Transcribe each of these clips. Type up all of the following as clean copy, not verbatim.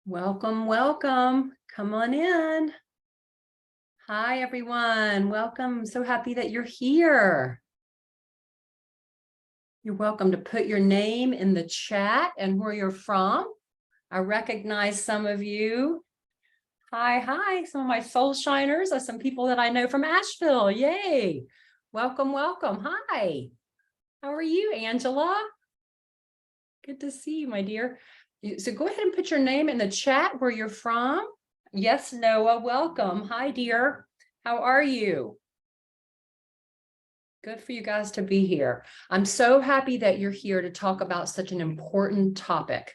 Welcome, welcome. Come on in. Hi, everyone. Welcome. I'm so happy that you're here. You're welcome to put your name in the chat and where you're from. I recognize some of you. Hi. Some of my soul shiners are some people that I know from Asheville. Yay. Welcome, welcome. Hi. How are you, Angela? Good to see you, my dear. So go ahead and put your name in the chat where you're from. Yes, Noah, welcome. Hi, dear. How are you? Good for you guys to be here. I'm so happy that you're here to talk about such an important topic.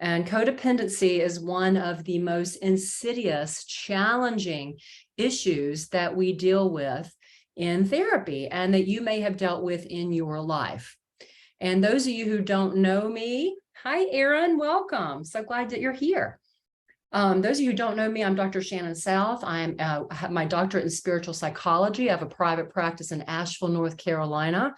And codependency is one of the most insidious, challenging issues that we deal with in therapy and that you may have dealt with in your life. And those of you who don't know me, hi, Erin, welcome. So glad that you're here. Those of you who don't know me, I'm Dr. Shannon South. I have my doctorate in spiritual psychology. I have a private practice in Asheville, North Carolina,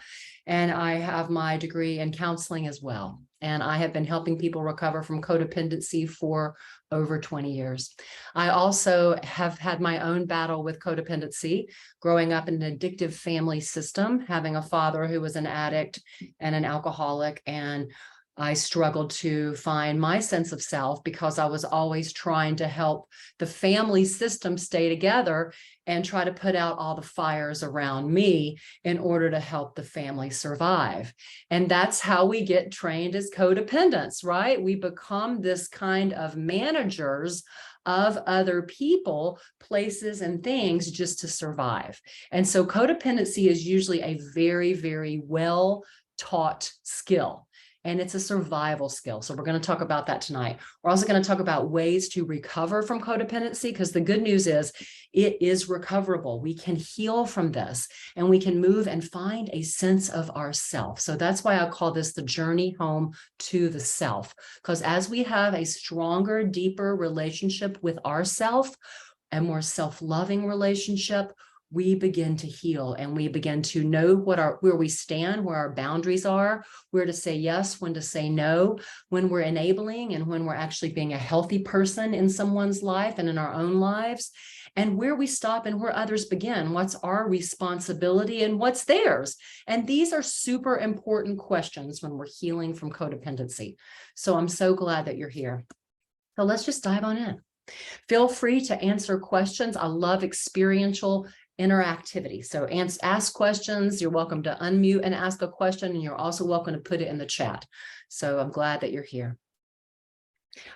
and I have my degree in counseling as well. And I have been helping people recover from codependency for over 20 years. I also have had my own battle with codependency, growing up in an addictive family system, having a father who was an addict and an alcoholic, and I struggled to find my sense of self because I was always trying to help the family system stay together and try to put out all the fires around me in order to help the family survive. And that's how we get trained as codependents, right? We become this kind of managers of other people, places, and things just to survive. And so codependency is usually a very, very well taught skill. And it's a survival skill. So we're going to talk about that tonight. We're also going to talk about ways to recover from codependency, because the good news is it is recoverable. We can heal from this and we can move and find a sense of ourself. So that's why I call this the journey home to the self, because as we have a stronger, deeper relationship with ourself, a more self-loving relationship, we begin to heal and we begin to know where we stand, where our boundaries are, where to say yes, when to say no, when we're enabling and when we're actually being a healthy person in someone's life and in our own lives, and where we stop and where others begin. What's our responsibility and what's theirs? And these are super important questions when we're healing from codependency. So I'm so glad that you're here. So let's just dive on in. Feel free to answer questions. I love experiential interactivity. So ask questions. You're welcome to unmute and ask a question, and you're also welcome to put it in the chat. So I'm glad that you're here.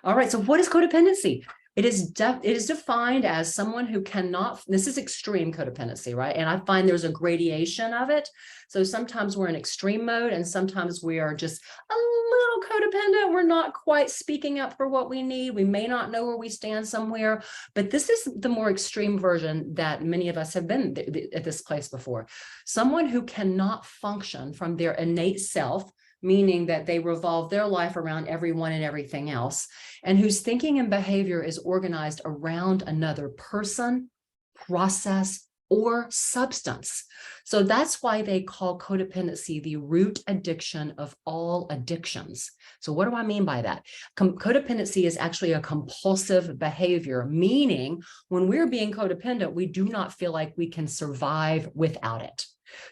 All right. So what is codependency? It is defined as someone who cannot, this is extreme codependency, right? And I find there's a gradation of it. So sometimes we're in extreme mode and sometimes we are just a little codependent. We're not quite speaking up for what we need. We may not know where we stand somewhere, but this is the more extreme version that many of us have been at this place before. Someone who cannot function from their innate self, meaning that they revolve their life around everyone and everything else, and whose thinking and behavior is organized around another person, process, or substance. So that's why they call codependency the root addiction of all addictions. So what do I mean by that? Codependency is actually a compulsive behavior, meaning when we're being codependent, we do not feel like we can survive without it.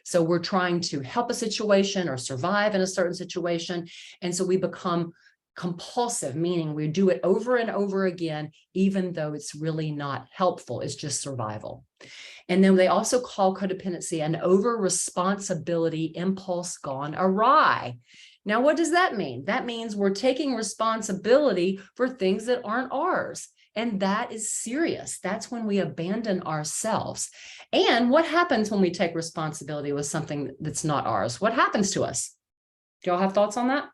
So we're trying to help a situation or survive in a certain situation. And so we become compulsive, meaning we do it over and over again, even though it's really not helpful. It's just survival. And then they also call codependency an over-responsibility impulse gone awry. Now, what does that mean? That means we're taking responsibility for things that aren't ours. And that is serious. That's when we abandon ourselves. And what happens when we take responsibility with something that's not ours? What happens to us? Do y'all have thoughts on that?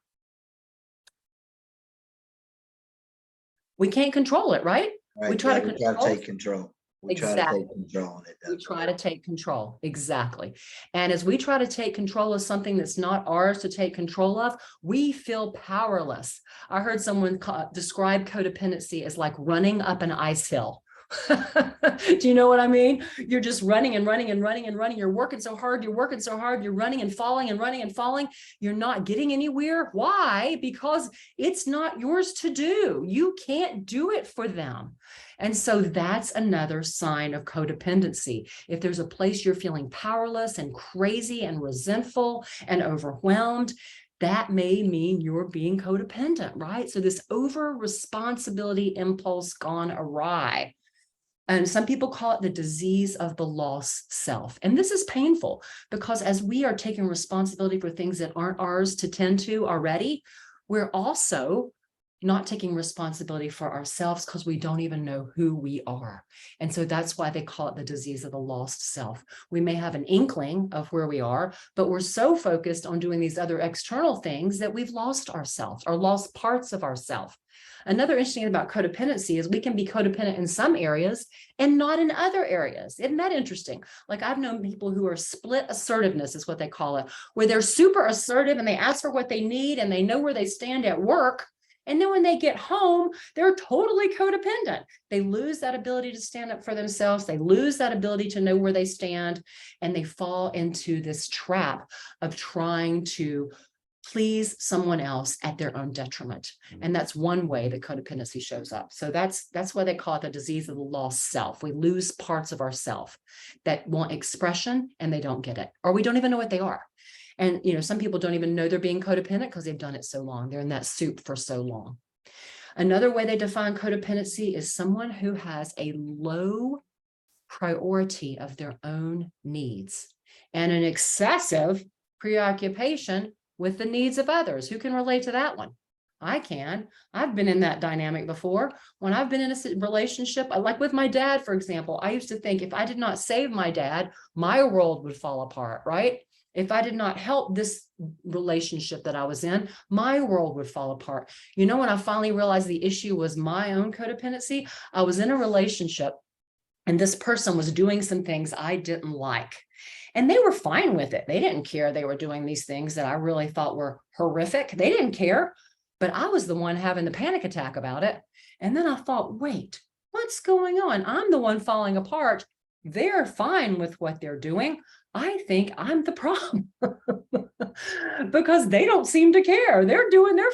We can't control it, right? Right. We try to take control. We try to take control on it. We try to take control. Exactly. And as we try to take control of something that's not ours to take control of, we feel powerless. I heard someone describe codependency as like running up an ice hill. Do you know what I mean? You're just running and running and running and running. You're working so hard. You're working so hard. You're running and falling and running and falling. You're not getting anywhere. Why? Because it's not yours to do. You can't do it for them. And so that's another sign of codependency. If there's a place you're feeling powerless and crazy and resentful and overwhelmed, that may mean you're being codependent, right? So this over responsibility impulse gone awry. And some people call it the disease of the lost self. And this is painful because as we are taking responsibility for things that aren't ours to tend to already, we're also not taking responsibility for ourselves because we don't even know who we are. And so that's why they call it the disease of the lost self. We may have an inkling of where we are, but we're so focused on doing these other external things that we've lost ourselves or lost parts of ourselves. Another interesting thing about codependency is we can be codependent in some areas and not in other areas. Isn't that interesting? Like I've known people who are split assertiveness is what they call it, where they're super assertive and they ask for what they need and they know where they stand at work. And then when they get home, they're totally codependent. They lose that ability to stand up for themselves. They lose that ability to know where they stand, and they fall into this trap of trying to please someone else at their own detriment. And that's one way that codependency shows up. So that's why they call it the disease of the lost self. We lose parts of ourself that want expression and they don't get it, or we don't even know what they are. And, you know, some people don't even know they're being codependent because they've done it so long. They're in that soup for so long. Another way they define codependency is someone who has a low priority of their own needs and an excessive preoccupation with the needs of others. Who can relate to that one? I can. I've been in that dynamic before. When I've been in a relationship, like with my dad, for example, I used to think if I did not save my dad, my world would fall apart, right? If I did not help this relationship that I was in, my world would fall apart. You know, when I finally realized the issue was my own codependency, I was in a relationship and this person was doing some things I didn't like. And they were fine with it. They didn't care they were doing these things that I really thought were horrific. They didn't care, but I was the one having the panic attack about it. And then I thought, wait, what's going on? I'm the one falling apart. They're fine with what they're doing. I think I'm the problem because they don't seem to care. They're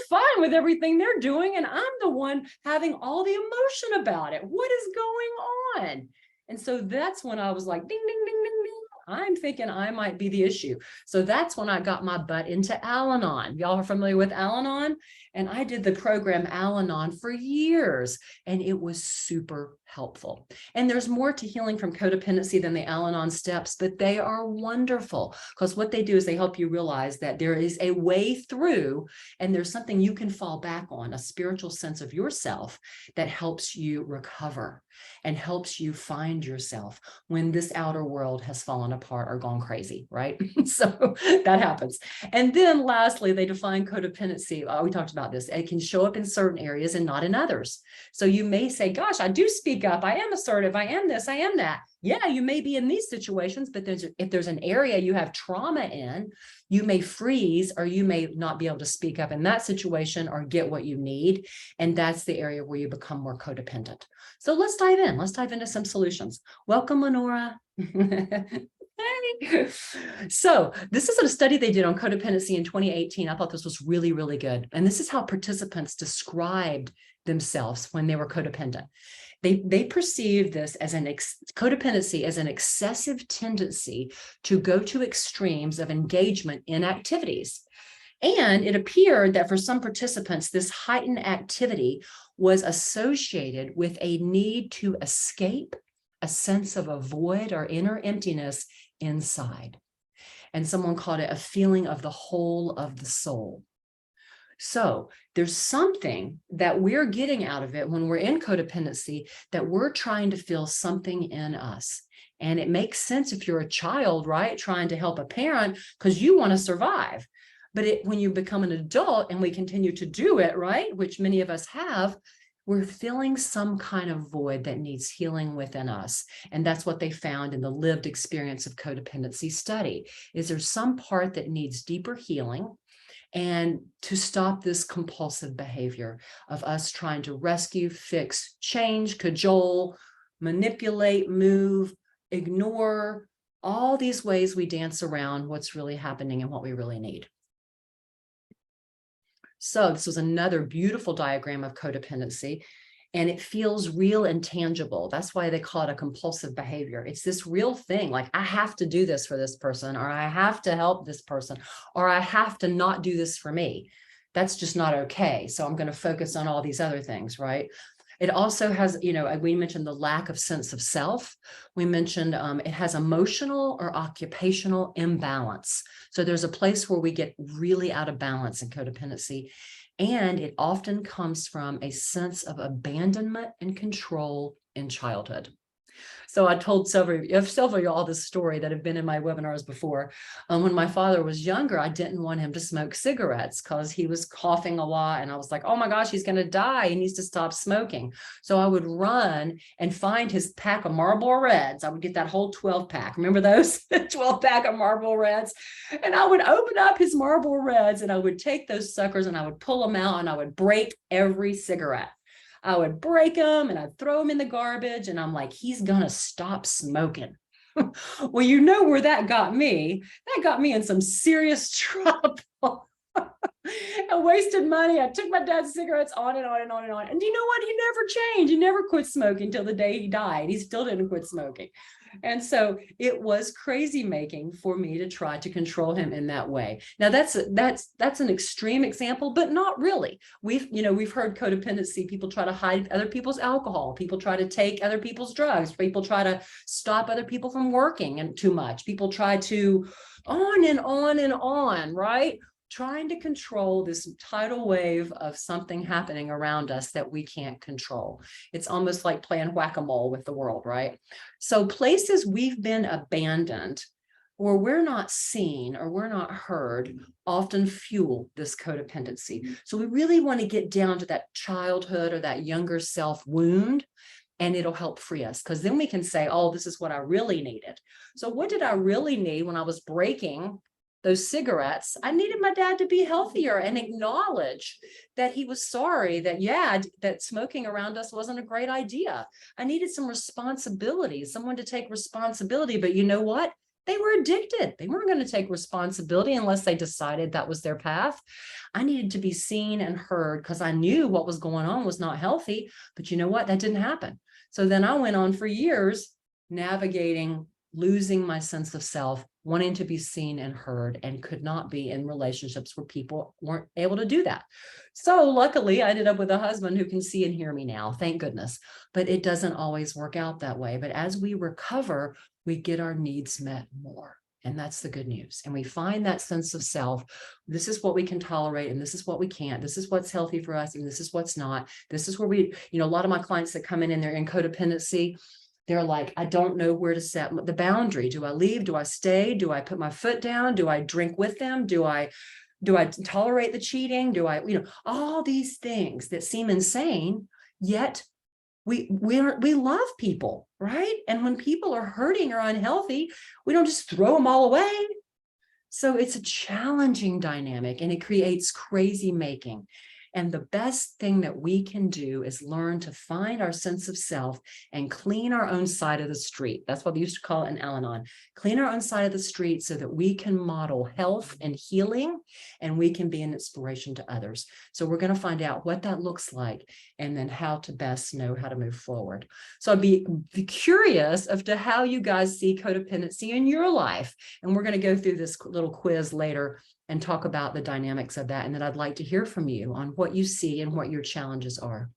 fine with everything they're doing. And I'm the one having all the emotion about it. What is going on? And so that's when I was like, ding, ding, ding, ding, ding. I'm thinking I might be the issue. So that's when I got my butt into Al-Anon. Y'all are familiar with Al-Anon? And I did the program Al-Anon for years, and it was super helpful. And there's more to healing from codependency than the Al-Anon steps, but they are wonderful because what they do is they help you realize that there is a way through and there's something you can fall back on, a spiritual sense of yourself that helps you recover and helps you find yourself when this outer world has fallen apart or gone crazy, right? So that happens. And then lastly, they define codependency. We talked about this. It can show up in certain areas and not in others. So you may say, gosh, I do speak up. I am assertive. I am this. I am that. Yeah, you may be in these situations, but if there's an area you have trauma in, you may freeze or you may not be able to speak up in that situation or get what you need. And that's the area where you become more codependent. So let's dive in. Let's dive into some solutions. Welcome, Lenora. Hey. So this is a study they did on codependency in 2018. I thought this was really, really good. And this is how participants described themselves when they were codependent. They perceived this as codependency as an excessive tendency to go to extremes of engagement in activities. And it appeared that for some participants, this heightened activity was associated with a need to escape a sense of a void or inner emptiness inside. And someone called it a feeling of the whole of the soul. So there's something that we're getting out of it when we're in codependency, that we're trying to feel something in us. And it makes sense if you're a child, right? Trying to help a parent because you want to survive. But when you become an adult and we continue to do it, right, which many of us have, we're feeling some kind of void that needs healing within us. And that's what they found in the lived experience of codependency study, is there's some part that needs deeper healing and to stop this compulsive behavior of us trying to rescue, fix, change, cajole, manipulate, move, ignore, all these ways we dance around what's really happening and what we really need. So this was another beautiful diagram of codependency, and it feels real and tangible. That's why they call it a compulsive behavior. It's this real thing, like I have to do this for this person, or I have to help this person, or I have to not do this for me. That's just not okay. So I'm going to focus on all these other things, right? It also has, we mentioned the lack of sense of self. We mentioned it has emotional or occupational imbalance. So there's a place where we get really out of balance in codependency. And it often comes from a sense of abandonment and control in childhood. So I told several of you all this story that have been in my webinars before. When my father was younger, I didn't want him to smoke cigarettes because he was coughing a lot. And I was like, oh my gosh, he's going to die. He needs to stop smoking. So I would run and find his pack of Marlboro Reds. I would get that whole 12 pack. Remember those 12 pack of Marlboro Reds? And I would open up his Marlboro Reds and I would take those suckers and I would pull them out and I would break every cigarette. I would break them and I'd throw them in the garbage. And I'm like, he's going to stop smoking. Well, you know where that got me? That got me in some serious trouble. I wasted money. I took my dad's cigarettes on and on and on and on. And you know what? He never changed. He never quit smoking until the day he died. He still didn't quit smoking. And so it was crazy making for me to try to control him in that way. Now that's an extreme example, but not really. We've heard codependency. People try to hide other people's alcohol. People try to take other people's drugs. People try to stop other people from working and too much. People try to on and on and on, right? Trying to control this tidal wave of something happening around us that we can't control. It's almost like playing whack-a-mole with the world, right? So places we've been abandoned or we're not seen or we're not heard often fuel this codependency. So we really want to get down to that childhood or that younger self wound, and it'll help free us, because then we can say, oh, this is what I really needed. So what did I really need when I was breaking those cigarettes? I needed my dad to be healthier and acknowledge that he was sorry that, that smoking around us wasn't a great idea. I needed some responsibility, someone to take responsibility. But you know what? They were addicted. They weren't going to take responsibility unless they decided that was their path. I needed to be seen and heard because I knew what was going on was not healthy. But you know what? That didn't happen. So then I went on for years navigating, losing my sense of self, wanting to be seen and heard, and could not be in relationships where people weren't able to do that. So luckily I ended up with a husband who can see and hear me now, thank goodness. But it doesn't always work out that way. But as we recover, we get our needs met more. And that's the good news. And we find that sense of self. This is what we can tolerate, and this is what we can't. This is what's healthy for us, and this is what's not. This is where we, a lot of my clients that come in and they're in codependency, they're like, I don't know where to set the boundary. Do I leave? Do I stay? Do I put my foot down? Do I drink with them? Do I tolerate the cheating? Do I, all these things that seem insane, yet we love people, right? And when people are hurting or unhealthy, we don't just throw them all away. So it's a challenging dynamic, and it creates crazy making. And the best thing that we can do is learn to find our sense of self and clean our own side of the street. That's what they used to call it in Al-Anon. Clean our own side of the street so that we can model health and healing, and we can be an inspiration to others. So we're going to find out what that looks like and then how to best know how to move forward. So I'd be curious as to how you guys see codependency in your life. And we're going to go through this little quiz later and talk about the dynamics of that. And then I'd like to hear from you on what you see and what your challenges are.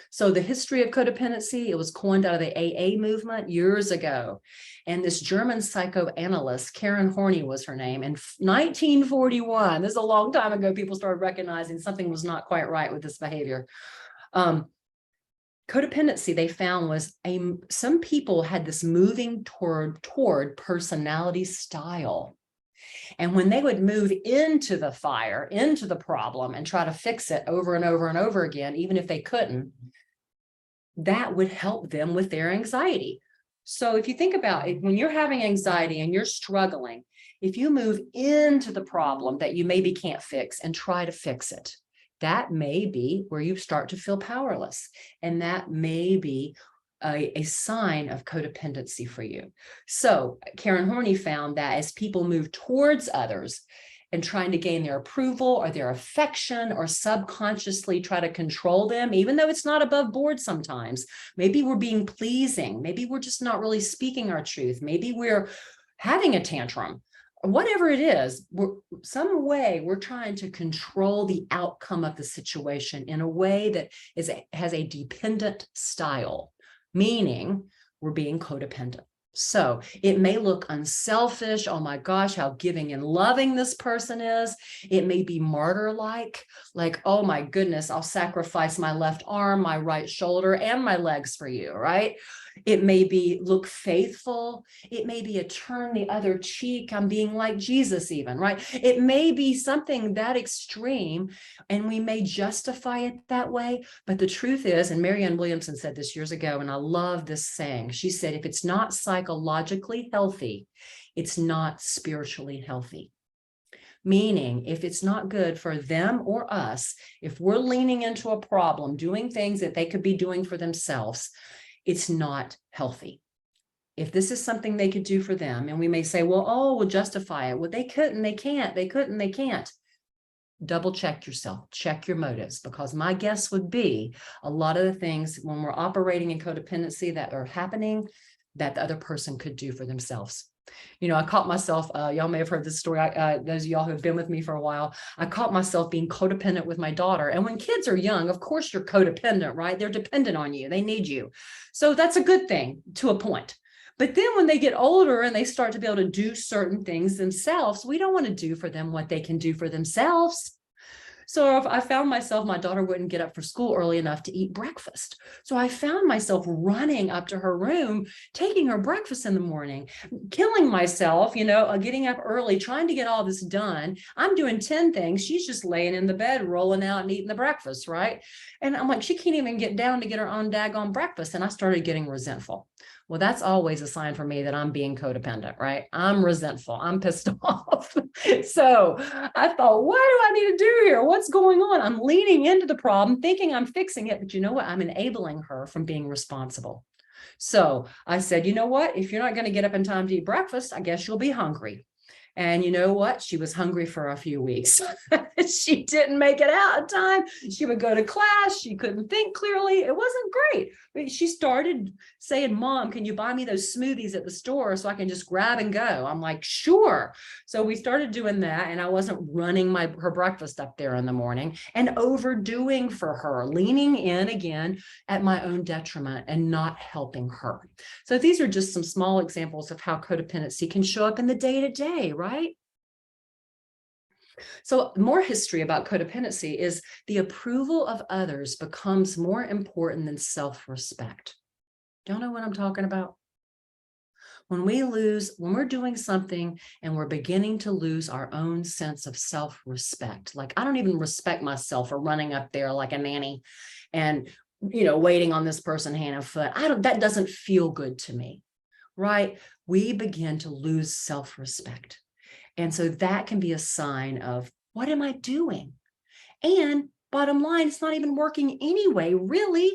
So the history of codependency, it was coined out of the AA movement years ago. And this German psychoanalyst, Karen Horney was her name, in 1941, this is a long time ago, people started recognizing something was not quite right with this behavior. Codependency, they found, was some people had this moving toward personality style. And when they would move into the fire, into the problem, and try to fix it over and over and over again, even if they couldn't, that would help them with their anxiety. So if you think about it, when you're having anxiety and you're struggling, if you move into the problem that you maybe can't fix and try to fix it, that may be where you start to feel powerless. And that may be a sign of codependency for you. So Karen Horney found that as people move towards others and trying to gain their approval or their affection or subconsciously try to control them, even though it's not above board sometimes, maybe we're being pleasing, maybe we're just not really speaking our truth, maybe we're having a tantrum, whatever it is, some way we're trying to control the outcome of the situation in a way that has a dependent style, meaning we're being codependent. So it may look unselfish. Oh my gosh, how giving and loving this person is. It may be martyr-like, like, oh my goodness, I'll sacrifice my left arm, my right shoulder, and my legs for you, right? It may be look faithful. It may be a turn the other cheek. I'm being like Jesus even, right? It may be something that extreme, and we may justify it that way. But the truth is, and Marianne Williamson said this years ago, and I love this saying, she said, if it's not psychologically healthy, it's not spiritually healthy. Meaning, if it's not good for them or us, if we're leaning into a problem, doing things that they could be doing for themselves, it's not healthy. If this is something they could do for them, and we may say, well, oh, we'll justify it. Well, they couldn't, they can't, they couldn't, they can't. Double check yourself, check your motives, because my guess would be a lot of the things when we're operating in codependency that are happening that the other person could do for themselves. You know, I caught myself, y'all may have heard this story, those of y'all who have been with me for a while, I caught myself being codependent with my daughter. And when kids are young, of course you're codependent, right? They're dependent on you, they need you. So that's a good thing to a point. But then when they get older and they start to be able to do certain things themselves, we don't want to do for them what they can do for themselves. So if I found myself, my daughter wouldn't get up for school early enough to eat breakfast. So I found myself running up to her room, taking her breakfast in the morning, killing myself, you know, getting up early, trying to get all this done. I'm doing 10 things. She's just laying in the bed, rolling out and eating the breakfast, right? And I'm like, she can't even get down to get her own daggone breakfast. And I started getting resentful. Well, that's always a sign for me that I'm being codependent, right? I'm resentful. I'm pissed off. So I thought, what do I need to do here? What's going on? I'm leaning into the problem, thinking I'm fixing it. But you know what? I'm enabling her from being responsible. So I said, you know what? If you're not going to get up in time to eat breakfast, I guess you'll be hungry. And you know what? She was hungry for a few weeks. She didn't make it out in time. She would go to class. She couldn't think clearly. It wasn't great. But she started saying, Mom, can you buy me those smoothies at the store so I can just grab and go? I'm like, sure. So we started doing that. And I wasn't running her breakfast up there in the morning and overdoing for her, leaning in again at my own detriment and not helping her. So these are just some small examples of how codependency can show up in the day-to-day, right? So more history about codependency is the approval of others becomes more important than self-respect. Y'all know what I'm talking about? When we're doing something and we're beginning to lose our own sense of self-respect, like I don't even respect myself for running up there like a nanny and, you know, waiting on this person hand and foot. That doesn't feel good to me, right? We begin to lose self-respect. And so that can be a sign of, what am I doing? And bottom line, it's not even working anyway, really.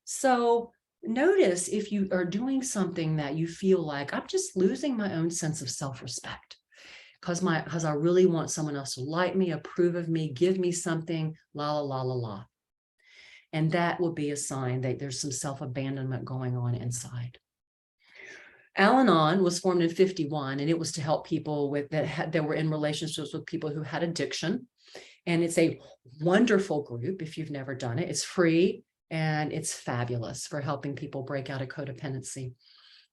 So notice if you are doing something that you feel like, I'm just losing my own sense of self-respect because I really want someone else to like me, approve of me, give me something, la, la, la, la, la. And that will be a sign that there's some self-abandonment going on inside. Al-Anon was formed in 1951, and it was to help people that were in relationships with people who had addiction. And it's a wonderful group if you've never done it. It's free and it's fabulous for helping people break out of codependency.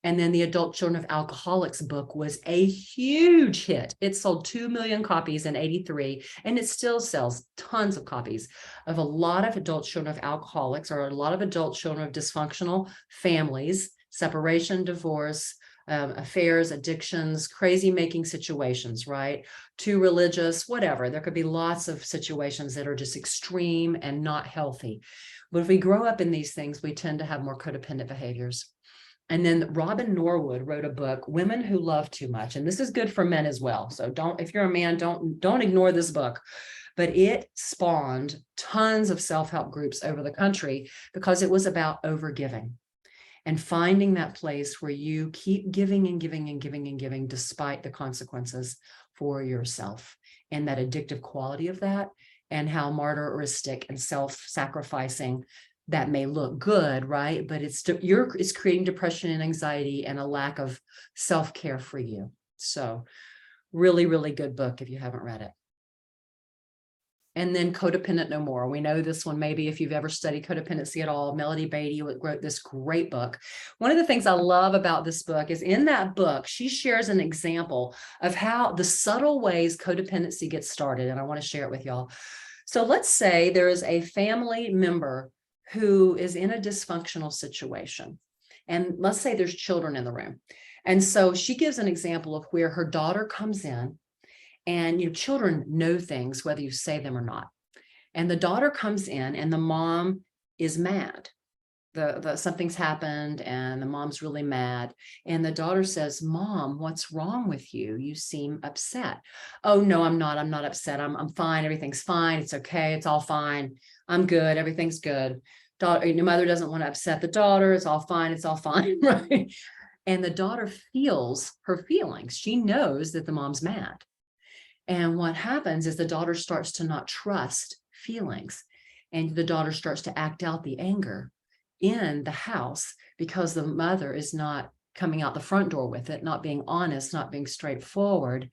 And then the Adult Children of Alcoholics book was a huge hit. It sold 2 million copies in 1983, and it still sells tons of copies of a lot of adult children of alcoholics or a lot of adult children of dysfunctional families, separation, divorce, affairs, addictions, crazy making situations, right? Too religious, whatever. There could be lots of situations that are just extreme and not healthy. But if we grow up in these things, we tend to have more codependent behaviors. And then Robin Norwood wrote a book, Women Who Love Too Much. And this is good for men as well. So if you're a man, don't ignore this book. but it spawned tons of self-help groups over the country because it was about overgiving and finding that place where you keep giving and giving and giving and giving despite the consequences for yourself, and that addictive quality of that, and how martyristic and self-sacrificing that may look good, right? But it's creating depression and anxiety and a lack of self-care for you. So really, really good book if you haven't read it. And then Codependent No More. We know this one, maybe if you've ever studied codependency at all. Melody Beattie wrote this great book. One of the things I love about this book is in that book, she shares an example of how the subtle ways codependency gets started. And I want to share it with y'all. So let's say there is a family member who is in a dysfunctional situation. And let's say there's children in the room. And so she gives an example of where her daughter comes in. And children know things, whether you say them or not. And the daughter comes in and the mom is mad. Something's happened and the mom's really mad. And the daughter says, "Mom, what's wrong with you? You seem upset." "Oh, no, I'm not. I'm not upset. I'm fine. Everything's fine. It's okay. It's all fine. I'm good. Everything's good." Your mother doesn't want to upset the daughter. It's all fine. It's all fine, right? And the daughter feels her feelings. She knows that the mom's mad. And what happens is the daughter starts to not trust feelings, and the daughter starts to act out the anger in the house because the mother is not coming out the front door with it, not being honest, not being straightforward.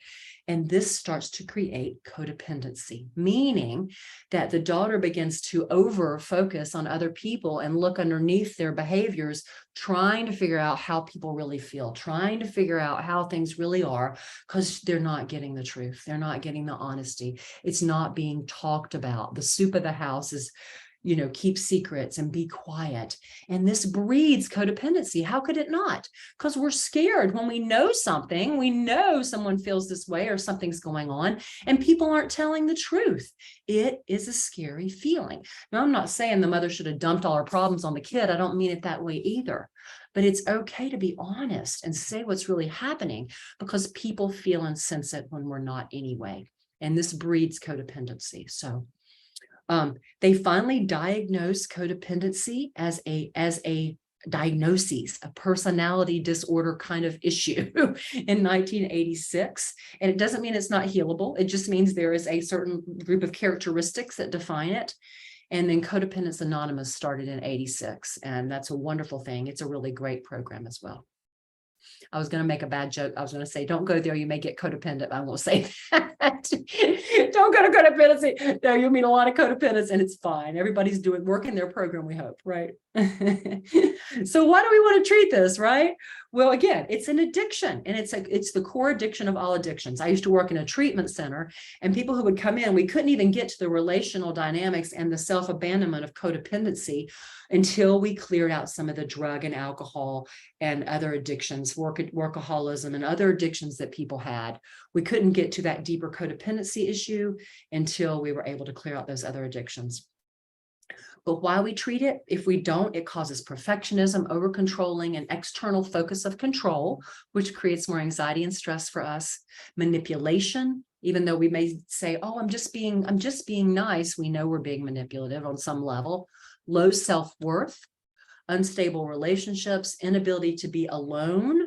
And this starts to create codependency, meaning that the daughter begins to over focus on other people and look underneath their behaviors, trying to figure out how people really feel, trying to figure out how things really are, because they're not getting the truth. They're not getting the honesty. It's not being talked about. The soup of the house is, keep secrets and be quiet. And this breeds codependency. How could it not? Because we're scared when we know something, we know someone feels this way or something's going on, and people aren't telling the truth. It is a scary feeling. Now, I'm not saying the mother should have dumped all her problems on the kid. I don't mean it that way either. But it's okay to be honest and say what's really happening, because people feel and sense it when we're not anyway. And this breeds codependency. So they finally diagnosed codependency as a diagnosis, a personality disorder kind of issue in 1986. And it doesn't mean it's not healable. It just means there is a certain group of characteristics that define it. And then Codependence Anonymous started in 86. And that's a wonderful thing. It's a really great program as well. I was going to make a bad joke. I was going to say, don't go there. You may get codependent. I won't say that. Don't go to codependency. No, you mean a lot of codependence, and it's fine. Everybody's working their program, we hope, right? So why do we want to treat this, right? Well, again, it's an addiction, and it's the core addiction of all addictions. I used to work in a treatment center, and people who would come in, we couldn't even get to the relational dynamics and the self-abandonment of codependency until we cleared out some of the drug and alcohol and other addictions, workaholism and other addictions that people had. We couldn't get to that deeper codependency issue until we were able to clear out those other addictions. But why we treat it, if we don't, it causes perfectionism, over-controlling, and external focus of control, which creates more anxiety and stress for us. Manipulation, even though we may say, "Oh, I'm just being nice," we know we're being manipulative on some level. Low self-worth, unstable relationships, inability to be alone,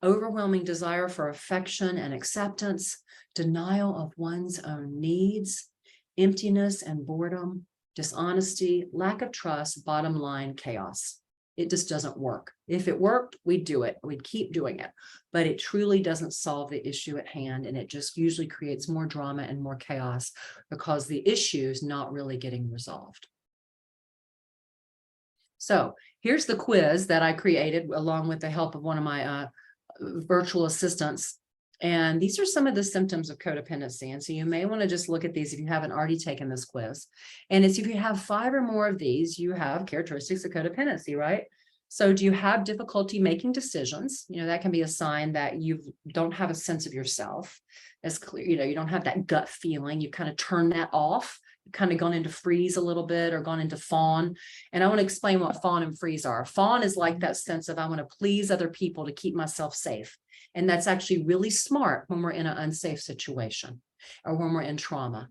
overwhelming desire for affection and acceptance, denial of one's own needs, emptiness and boredom, dishonesty, lack of trust, bottom line, chaos. It just doesn't work. If it worked, we'd do it. We'd keep doing it. But it truly doesn't solve the issue at hand. And it just usually creates more drama and more chaos because the issue is not really getting resolved. So here's the quiz that I created along with the help of one of my virtual assistants. And these are some of the symptoms of codependency. And so you may want to just look at these if you haven't already taken this quiz. And it's if you have 5 or more of these, you have characteristics of codependency, right? So do you have difficulty making decisions? That can be a sign that you don't have a sense of yourself as clear. You don't have that gut feeling. You kind of turn that off. You've kind of gone into freeze a little bit or gone into fawn. And I want to explain what fawn and freeze are. Fawn is like that sense of I want to please other people to keep myself safe. And that's actually really smart when we're in an unsafe situation or when we're in trauma.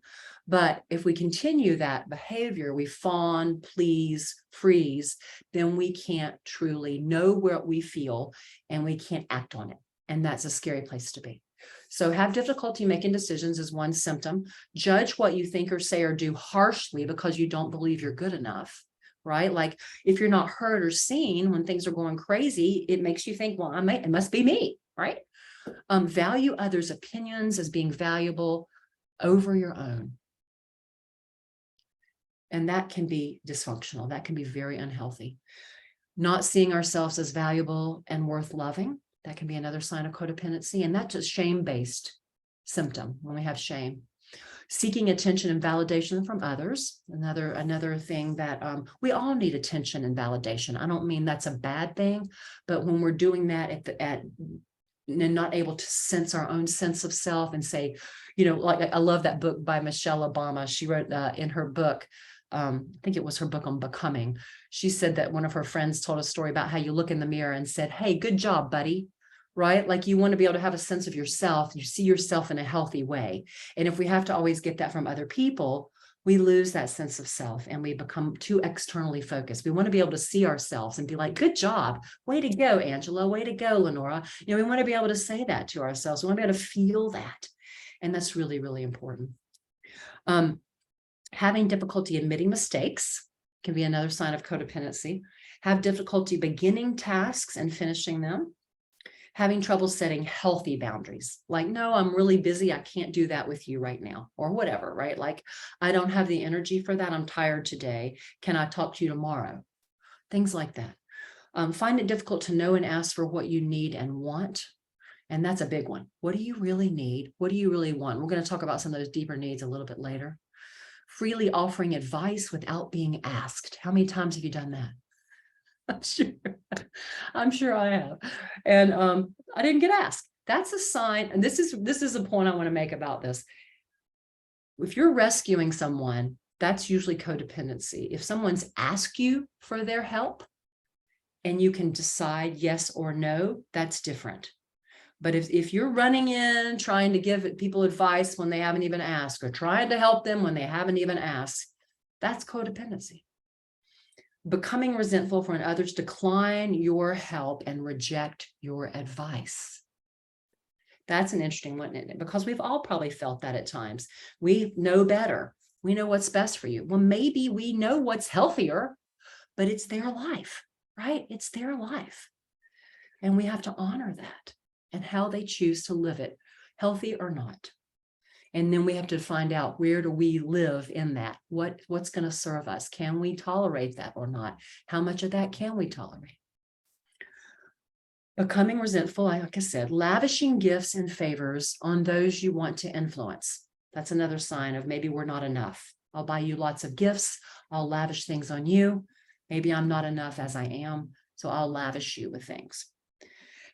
But if we continue that behavior, we fawn, please, freeze, then we can't truly know what we feel and we can't act on it. And that's a scary place to be. So have difficulty making decisions is one symptom. Judge what you think or say or do harshly because you don't believe you're good enough, right? Like if you're not heard or seen when things are going crazy, it makes you think, well, it must be me, right? Value others' opinions as being valuable over your own. And that can be dysfunctional. That can be very unhealthy. Not seeing ourselves as valuable and worth loving. That can be another sign of codependency. And that's a shame-based symptom when we have shame. Seeking attention and validation from others. Another thing that we all need attention and validation. I don't mean that's a bad thing, but when we're doing that and not able to sense our own sense of self and say, like I love that book by Michelle Obama. She wrote in her book, I think it was her book on becoming. She said that one of her friends told a story about how you look in the mirror and said, hey, good job, buddy. Right? Like you want to be able to have a sense of yourself. You see yourself in a healthy way. And if we have to always get that from other people, we lose that sense of self and we become too externally focused. We want to be able to see ourselves and be like, good job. Way to go, Angela. Way to go, Lenora. We want to be able to say that to ourselves. We want to be able to feel that. And that's really, really important. Having difficulty admitting mistakes can be another sign of codependency. Have difficulty beginning tasks and finishing them. Having trouble setting healthy boundaries. Like, no, I'm really busy. I can't do that with you right now or whatever, right? Like, I don't have the energy for that. I'm tired today. Can I talk to you tomorrow? Things like that. Find it difficult to know and ask for what you need and want. And that's a big one. What do you really need? What do you really want? We're going to talk about some of those deeper needs a little bit later. Freely offering advice without being asked. How many times have you done that? I'm sure I have. And I didn't get asked. That's a sign. And this is a point I want to make about this. If you're rescuing someone, that's usually codependency. If someone's asked you for their help and you can decide yes or no, that's different. But if you're running in, trying to give people advice when they haven't even asked, or trying to help them when they haven't even asked, that's codependency. Becoming resentful when others decline your help and reject your advice. That's an interesting one, isn't it? Because we've all probably felt that at times. We know better. We know what's best for you. Well, maybe we know what's healthier, but it's their life, right? It's their life. And we have to honor that and how they choose to live it, healthy or not. And then we have to find out, where do we live in that? What's going to serve us? Can we tolerate that or not? How much of that can we tolerate? Becoming resentful, like I said, lavishing gifts and favors on those you want to influence. That's another sign of maybe we're not enough. I'll buy you lots of gifts. I'll lavish things on you. Maybe I'm not enough as I am, so I'll lavish you with things.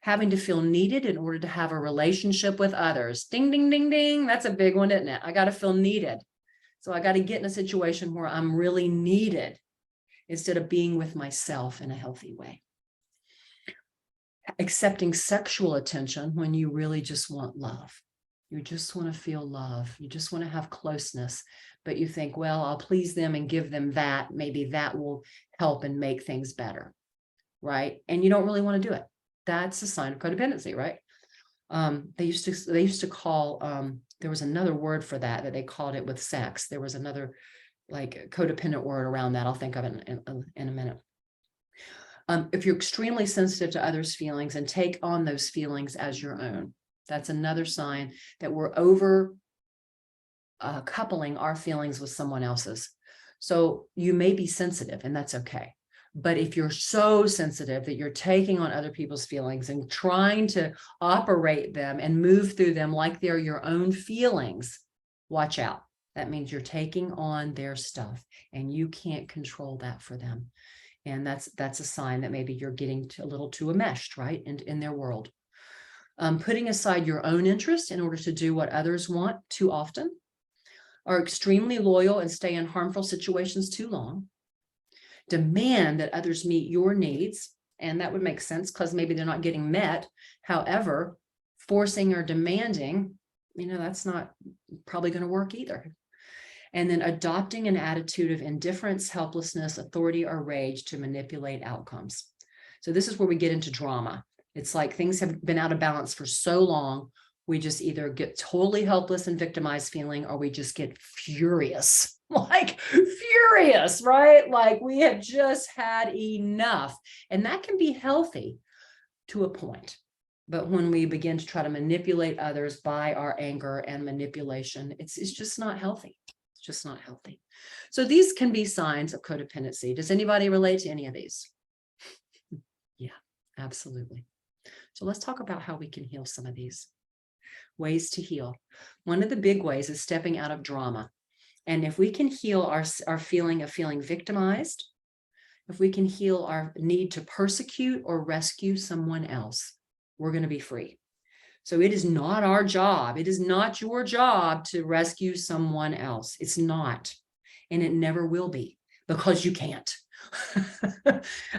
Having to feel needed in order to have a relationship with others. Ding, ding, ding, ding. That's a big one, isn't it? I got to feel needed. So I got to get in a situation where I'm really needed instead of being with myself in a healthy way. Accepting sexual attention when you really just want love. You just want to feel love. You just want to have closeness, but you think, well, I'll please them and give them that. Maybe that will help and make things better, right? And you don't really want to do it. That's a sign of codependency, right? They used to call, there was another word for that they called it with sex. There was another like codependent word around that. I'll think of it in a minute. If you're extremely sensitive to others' feelings and take on those feelings as your own, that's another sign that we're over coupling our feelings with someone else's. So you may be sensitive and that's okay. But if you're so sensitive that you're taking on other people's feelings and trying to operate them and move through them like they're your own feelings, watch out. That means you're taking on their stuff and you can't control that for them. And that's a sign that maybe you're getting a little too enmeshed, right, in their world. Putting aside your own interest in order to do what others want too often, are extremely loyal and stay in harmful situations too long. Demand that others meet your needs, and that would make sense because maybe they're not getting met. However, forcing or demanding, that's not probably going to work either. And then adopting an attitude of indifference, helplessness, authority, or rage to manipulate outcomes. So this is where we get into drama. It's like things have been out of balance for so long, we just either get totally helpless and victimized feeling, or we just get furious, like furious, right? Like we have just had enough. And that can be healthy to a point. But when we begin to try to manipulate others by our anger and manipulation, it's just not healthy. It's just not healthy. So these can be signs of codependency. Does anybody relate to any of these? Yeah, absolutely. So let's talk about how we can heal some of these. Ways to heal. One of the big ways is stepping out of drama. And if we can heal our feeling of feeling victimized, if we can heal our need to persecute or rescue someone else, we're going to be free. So it is not our job. It is not your job to rescue someone else. It's not. And it never will be, because you can't.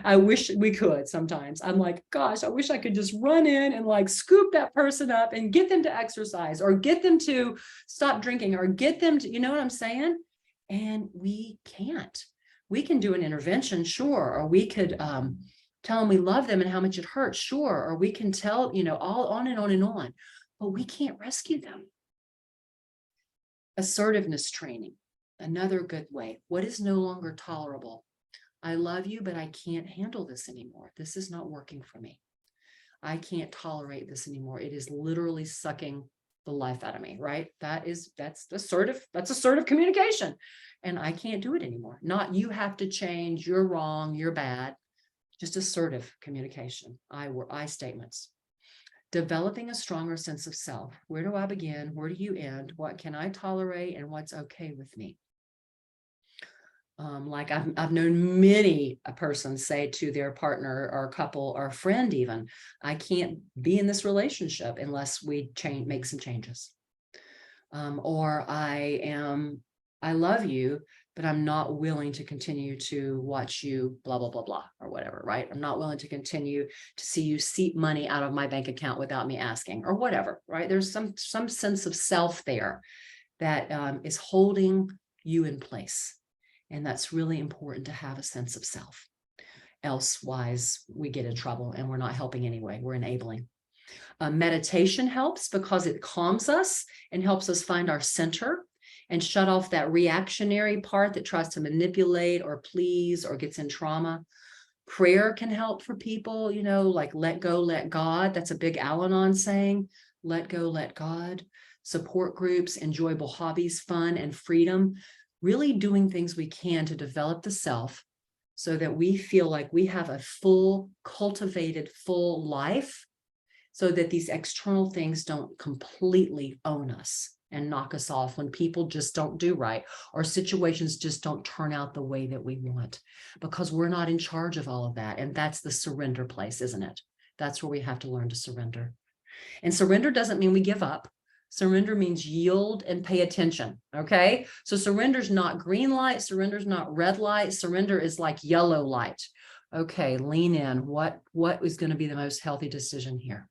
I wish we could sometimes. I'm like, gosh, I wish I could just run in and like scoop that person up and get them to exercise, or get them to stop drinking, or get them to, you know what I'm saying? And we can't. We can do an intervention, sure, or we could tell them we love them and how much it hurts, sure, or we can tell, all on and on and on, but we can't rescue them. Assertiveness training, another good way. What is no longer tolerable? I love you, but I can't handle this anymore. This is not working for me. I can't tolerate this anymore. It is literally sucking the life out of me, right? That's assertive communication. And I can't do it anymore. Not you have to change, you're wrong, you're bad. Just assertive communication, I statements. Developing a stronger sense of self. Where do I begin? Where do you end? What can I tolerate and what's okay with me? Like I've known many a person say to their partner or couple or friend even, I can't be in this relationship unless we make some changes. Or I love you, but I'm not willing to continue to watch you blah, blah, blah, blah, or whatever, right? I'm not willing to continue to see you seep money out of my bank account without me asking, or whatever, right? There's some sense of self there that is holding you in place. And that's really important to have a sense of self. Elsewise, we get in trouble and we're not helping anyway, we're enabling. Meditation helps because it calms us and helps us find our center and shut off that reactionary part that tries to manipulate or please or gets in trauma. Prayer can help for people, like let go, let God. That's a big Al-Anon saying, let go, let God. Support groups, enjoyable hobbies, fun, and freedom. Really doing things we can to develop the self so that we feel like we have a full, cultivated, full life, so that these external things don't completely own us and knock us off when people just don't do right, or situations just don't turn out the way that we want, because we're not in charge of all of that. And that's the surrender place, isn't it? That's where we have to learn to surrender. And surrender doesn't mean we give up. Surrender means yield and pay attention. Okay. So surrender is not green light. Surrender is not red light. Surrender is like yellow light. Okay. Lean in. What is going to be the most healthy decision here?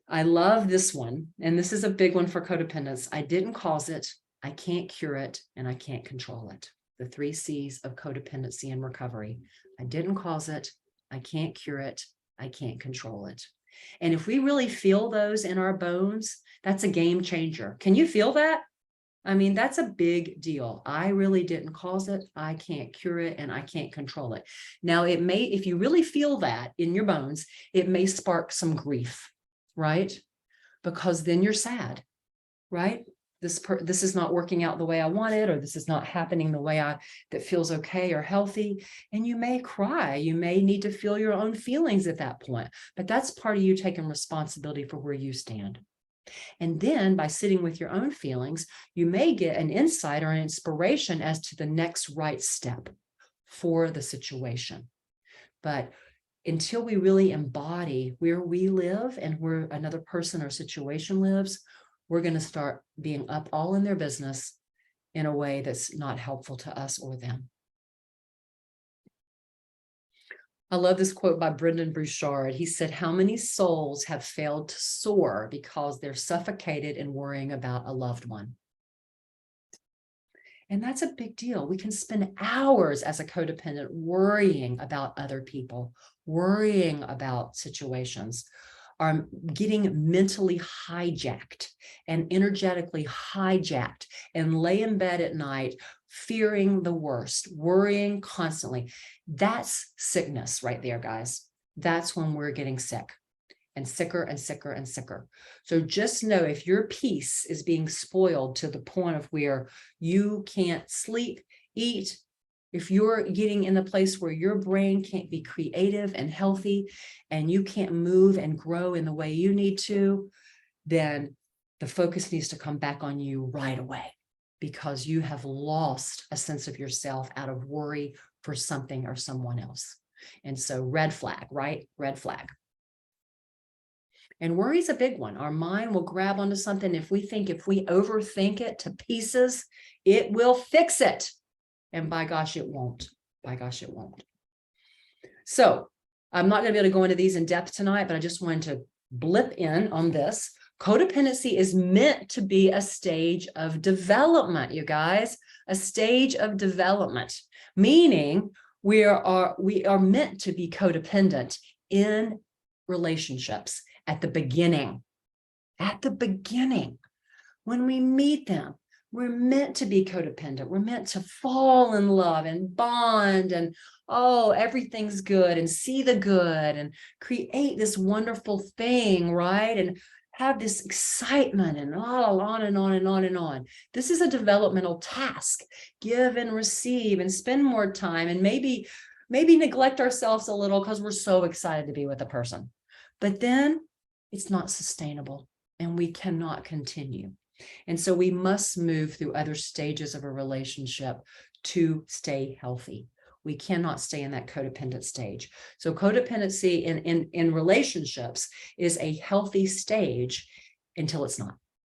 I love this one. And this is a big one for codependence. I didn't cause it. I can't cure it, and I can't control it. The 3 C's of codependency and recovery. I didn't cause it. I can't cure it. I can't control it. And if we really feel those in our bones, that's a game changer. Can you feel that? I mean, that's a big deal. I really didn't cause it. I can't cure it, and I can't control it. Now, it may, if you really feel that in your bones, it may spark some grief, right? Because then you're sad, right? This is not working out the way I wanted, or this is not happening the way that feels okay or healthy. And you may cry. You may need to feel your own feelings at that point, but that's part of you taking responsibility for where you stand. And then by sitting with your own feelings, you may get an insight or an inspiration as to the next right step for the situation. But until we really embody where we live and where another person or situation lives, we're going to start being up all in their business in a way that's not helpful to us or them. I love this quote by Brendan Bouchard. He said, how many souls have failed to soar because they're suffocated in worrying about a loved one? And that's a big deal. We can spend hours as a codependent worrying about other people, worrying about situations, getting mentally hijacked and energetically hijacked, and lay in bed at night fearing the worst, worrying constantly. That's sickness right there, guys. That's when we're getting sick. And sicker and sicker and sicker. So just know, if your peace is being spoiled to the point of where you can't sleep, eat, if you're getting in the place where your brain can't be creative and healthy, and you can't move and grow in the way you need to, then the focus needs to come back on you right away, because you have lost a sense of yourself out of worry for something or someone else. And so red flag, right? Red flag. And worry is a big one. Our mind will grab onto something. If we overthink it to pieces, it will fix it. And by gosh, it won't. By gosh, it won't. So I'm not going to be able to go into these in depth tonight, but I just wanted to blip in on this. Codependency is meant to be a stage of development, you guys, a stage of development, meaning we are meant to be codependent in relationships at the beginning, when we meet them. We're meant to be codependent. We're meant to fall in love and bond and, oh, everything's good, and see the good and create this wonderful thing, right? And have this excitement and on and on and on and on. This is a developmental task. Give and receive and spend more time, and maybe neglect ourselves a little because we're so excited to be with a person. But then it's not sustainable and we cannot continue. And so we must move through other stages of a relationship to stay healthy. We cannot stay in that codependent stage. So codependency in relationships is a healthy stage until it's not.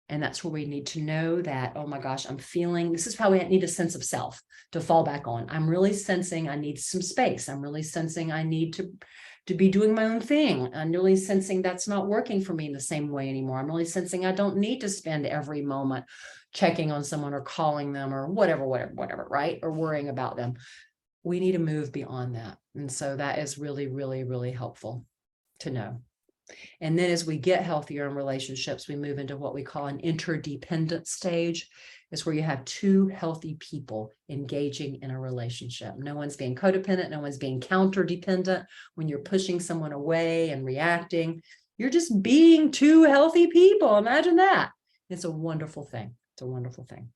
And that's where we need to know that, oh my gosh, I'm feeling, this is how we need a sense of self to fall back on. I'm really sensing I need some space. I'm really sensing I need to be doing my own thing. I'm really sensing that's not working for me in the same way anymore. I'm really sensing I don't need to spend every moment checking on someone or calling them or whatever, right? Or worrying about them. We need to move beyond that. And so that is really, really, really helpful to know. And then as we get healthier in relationships, we move into what we call an interdependent stage. It's where you have two healthy people engaging in a relationship. No one's being codependent. No one's being counter-dependent. When you're pushing someone away and reacting, you're just being two healthy people. Imagine that. It's a wonderful thing. It's a wonderful thing.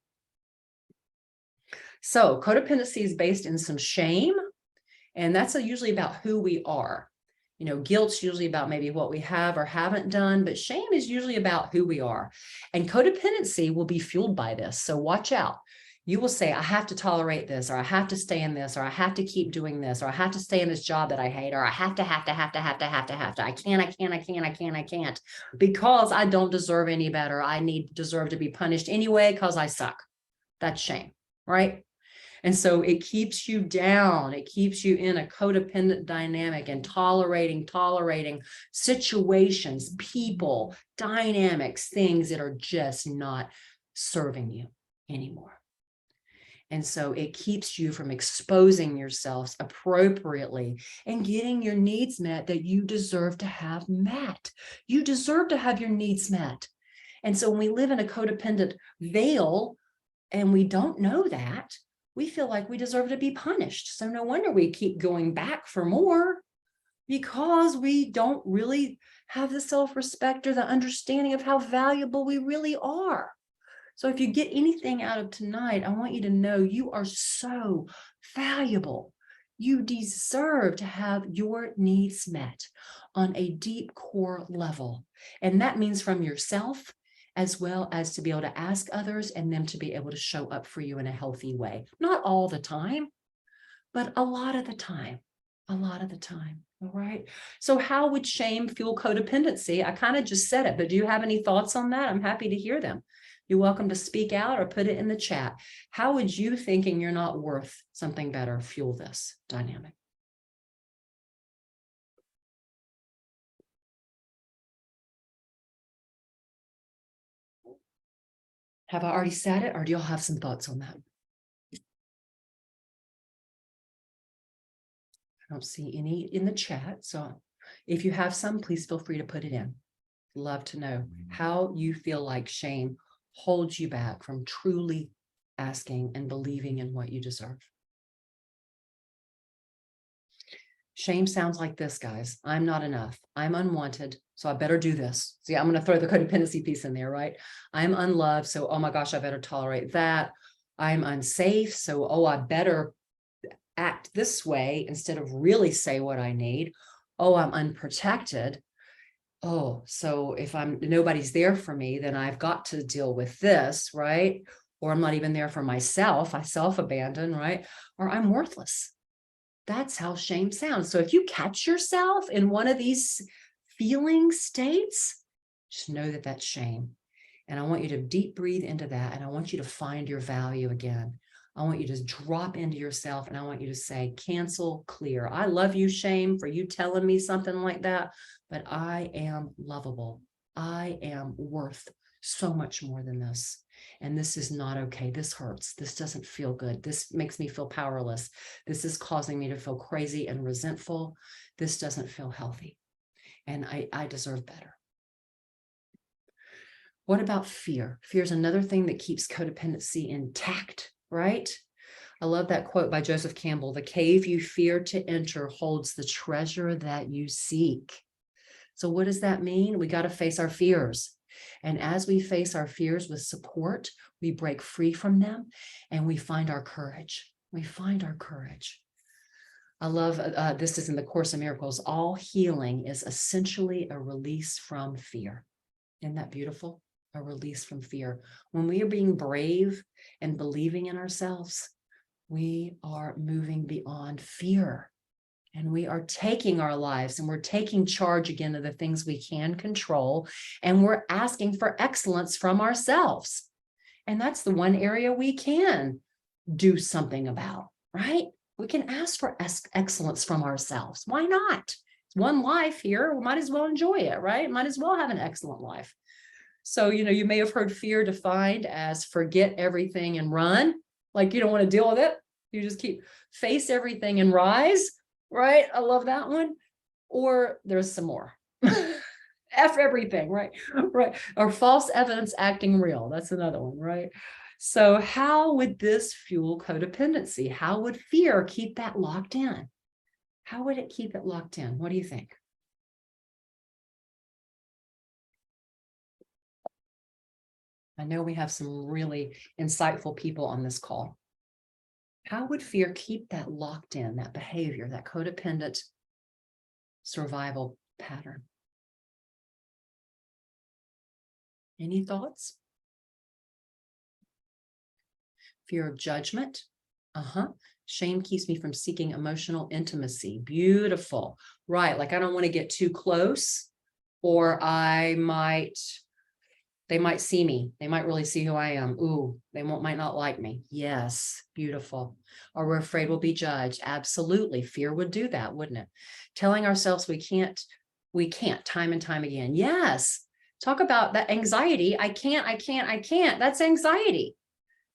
So codependency is based in some shame, and that's usually about who we are. You know, guilt's usually about maybe what we have or haven't done, but shame is usually about who we are. And codependency will be fueled by this. So watch out. You will say, I have to tolerate this, or I have to stay in this, or I have to keep doing this, or I have to stay in this job that I hate, or I have to, I can't, because I don't deserve any better. I deserve to be punished anyway because I suck. That's shame, right? And so it keeps you down. It keeps you in a codependent dynamic and tolerating situations, people, dynamics, things that are just not serving you anymore. And so it keeps you from exposing yourselves appropriately and getting your needs met that you deserve to have met. You deserve to have your needs met. And so when we live in a codependent veil and we don't know that, we feel like we deserve to be punished. So no wonder we keep going back for more, because we don't really have the self-respect or the understanding of how valuable we really are. So if you get anything out of tonight, I want you to know you are so valuable. You deserve to have your needs met on a deep core level. And that means from yourself, as well as to be able to ask others and them to be able to show up for you in a healthy way. Not all the time, but a lot of the time, all right? So how would shame fuel codependency? I kind of just said it, but do you have any thoughts on that? I'm happy to hear them. You're welcome to speak out or put it in the chat. How would you thinking you're not worth something better fuel this dynamic? Have I already said it, or do y'all have some thoughts on that? I don't see any in the chat. So if you have some, please feel free to put it in. Love to know how you feel like shame holds you back from truly asking and believing in what you deserve. Shame sounds like this, guys. I'm not enough. I'm unwanted, so I better do this. See, I'm going to throw the codependency piece in there, right? I'm unloved, so, oh my gosh, I better tolerate that. I'm unsafe, so, oh, I better act this way instead of really say what I need. Oh, I'm unprotected. Oh, so if nobody's there for me, then I've got to deal with this, right? Or I'm not even there for myself. I self-abandon, right? Or I'm worthless. That's how shame sounds. So if you catch yourself in one of these feeling states, just know that that's shame. And I want you to deep breathe into that. And I want you to find your value again. I want you to drop into yourself and I want you to say, cancel, clear. I love you, shame, for you telling me something like that, but I am lovable. I am worth so much more than this. And this is not okay. This hurts. This doesn't feel good. This makes me feel powerless. This is causing me to feel crazy and resentful. This doesn't feel healthy. And I deserve better. What about fear? Fear is another thing that keeps codependency intact, right? I love that quote by Joseph Campbell. The cave you fear to enter holds the treasure that you seek. So what does that mean? We got to face our fears. And as we face our fears with support, we break free from them and we find our courage. We find our courage. I love, this is in the Course in Miracles. All healing is essentially a release from fear. Isn't that beautiful? A release from fear. When we are being brave and believing in ourselves, we are moving beyond fear. And we are taking our lives and we're taking charge again of the things we can control. And we're asking for excellence from ourselves. And that's the one area we can do something about, right? We can ask for excellence from ourselves. Why not? It's one life here. We might as well enjoy it, right? Might as well have an excellent life. So, you may have heard fear defined as forget everything and run. Like you don't want to deal with it. You just face everything and rise. Right? I love that one. Or there's some more. F everything, right? Right. Or false evidence acting real. That's another one, right? So how would this fuel codependency? How would fear keep that locked in? How would it keep it locked in? What do you think? I know we have some really insightful people on this call. How would fear keep that locked in, that behavior, that codependent survival pattern? Any thoughts? Fear of judgment. Shame keeps me from seeking emotional intimacy. Beautiful. Right. Like I don't want to get too close, or they might see me. They might really see who I am. Ooh, they might not like me. Yes, beautiful. Or we're afraid we'll be judged. Absolutely. Fear would do that, wouldn't it? Telling ourselves we can't time and time again. Yes. Talk about that anxiety. I can't. That's anxiety.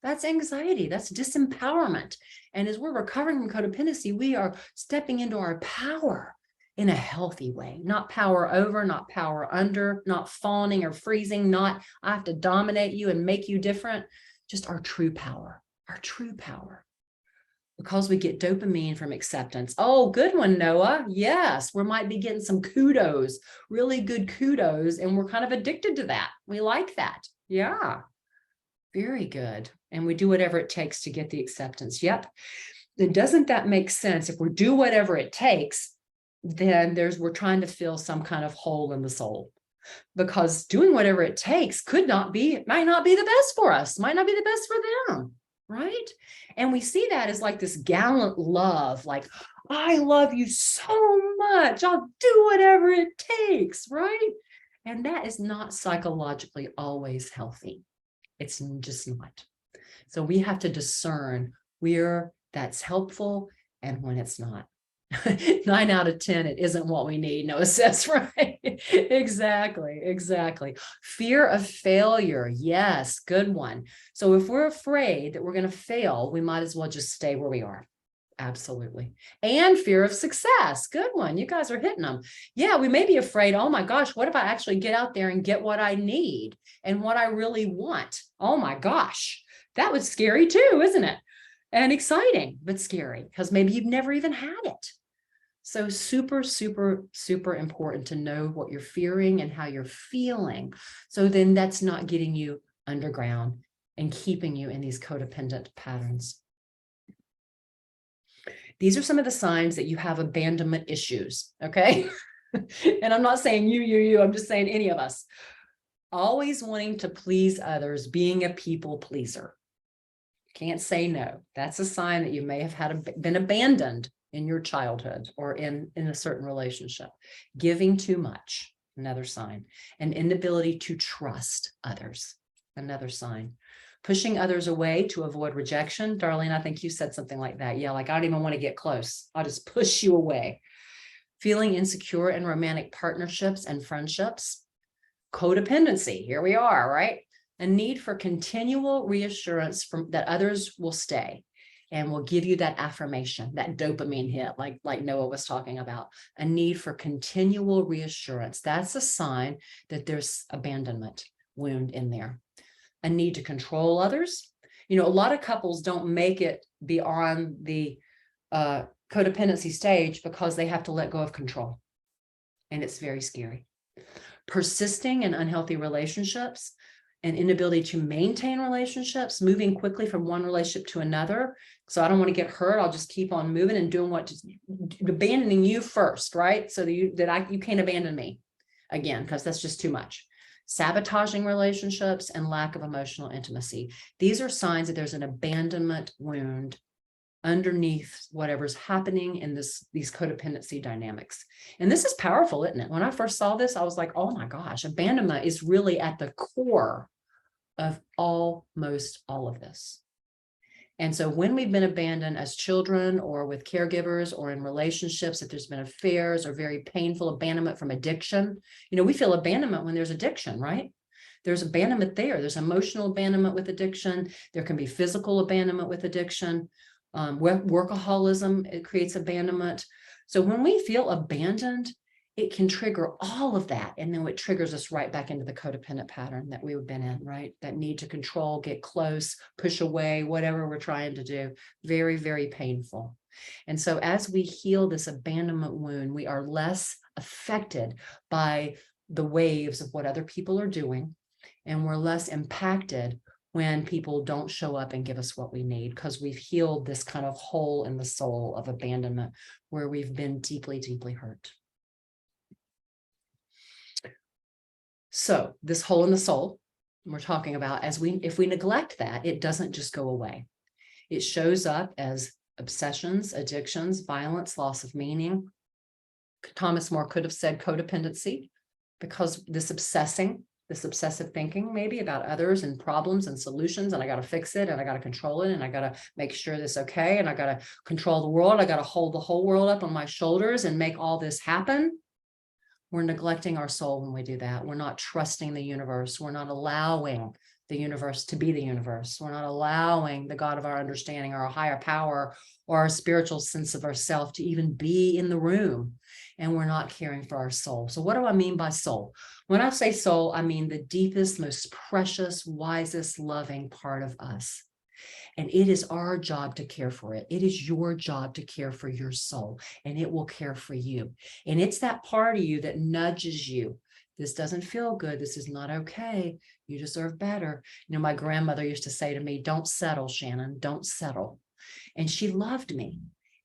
That's anxiety. That's disempowerment. And as we're recovering from codependency, we are stepping into our power in a healthy way, not power over, not power under, not fawning or freezing, not I have to dominate you and make you different, just our true power, because we get dopamine from acceptance. Oh, good one, Noah. Yes, we might be getting some kudos, really good kudos, and we're kind of addicted to that. We like that. Yeah, very good. And we do whatever it takes to get the acceptance. Yep. Then doesn't that make sense? If we do whatever it takes, then we're trying to fill some kind of hole in the soul, because doing whatever it takes might not be the best for us, might not be the best for them, right? And we see that as like this gallant love, like, I love you so much, I'll do whatever it takes, right? And that is not psychologically always healthy. It's just not. So we have to discern where that's helpful and when it's not. 9 out of 10, it isn't what we need. Noah says, right? Exactly. Fear of failure. Yes, good one. So if we're afraid that we're going to fail, we might as well just stay where we are. Absolutely. And fear of success. Good one. You guys are hitting them. Yeah, we may be afraid, oh my gosh, what if I actually get out there and get what I need and what I really want? Oh my gosh, that was scary too, isn't it? And exciting, but scary because maybe you've never even had it. So super important to know what you're fearing and how you're feeling. So then that's not getting you underground and keeping you in these codependent patterns. These are some of the signs that you have abandonment issues, okay? And I'm not saying you, I'm just saying any of us. Always wanting to please others, being a people pleaser. Can't say no. That's a sign that you may have been abandoned in your childhood or in a certain relationship. Giving too much, another sign. An inability to trust others, another sign. Pushing others away to avoid rejection. Darlene, I think you said something like that. Yeah, like I don't even want to get close. I'll just push you away. Feeling insecure in romantic partnerships and friendships. Codependency, here we are, right? A need for continual reassurance that others will stay and will give you that affirmation, that dopamine hit, like Noah was talking about. A need for continual reassurance. That's a sign that there's abandonment wound in there. A need to control others. You know, a lot of couples don't make it beyond the codependency stage because they have to let go of control. And it's very scary. Persisting in unhealthy relationships, an inability to maintain relationships, moving quickly from one relationship to another. So I don't want to get hurt. I'll just keep on moving and doing abandoning you first, right? So that you can't abandon me again, because that's just too much. Sabotaging relationships and lack of emotional intimacy. These are signs that there's an abandonment wound underneath whatever's happening in these codependency dynamics. And this is powerful, isn't it? When I first saw this, I was like, oh my gosh, abandonment is really at the core of almost all of this. And so when we've been abandoned as children or with caregivers or in relationships, if there's been affairs or very painful abandonment from addiction, you know, we feel abandonment when there's addiction, right? There's abandonment there. There's emotional abandonment with addiction. There can be physical abandonment with addiction. Workaholism, it creates abandonment. So when we feel abandoned, it can trigger all of that. And then it triggers us right back into the codependent pattern that we've been in, right? That need to control, get close, push away, whatever we're trying to do. Very, very painful. And so as we heal this abandonment wound, we are less affected by the waves of what other people are doing. And we're less impacted when people don't show up and give us what we need, because we've healed this kind of hole in the soul of abandonment where we've been deeply, deeply hurt. So this hole in the soul we're talking about, if we neglect that, it doesn't just go away. It shows up as obsessions, addictions, violence, loss of meaning. Thomas More could have said codependency, because this obsessive thinking maybe about others and problems and solutions, and I got to fix it and I got to control it and I got to make sure this okay and I got to control the world. I got to hold the whole world up on my shoulders and make all this happen. We're neglecting our soul when we do that. We're not trusting the universe. We're not allowing the universe to be the universe. We're not allowing the God of our understanding or our higher power or our spiritual sense of ourself to even be in the room. And we're not caring for our soul. So what do I mean by soul? When I say soul, I mean the deepest, most precious, wisest, loving part of us. And it is our job to care for it. It is your job to care for your soul, and it will care for you. And it's that part of you that nudges you. This doesn't feel good. This is not okay. You deserve better. You know, my grandmother used to say to me, don't settle, Shannon, don't settle. And she loved me.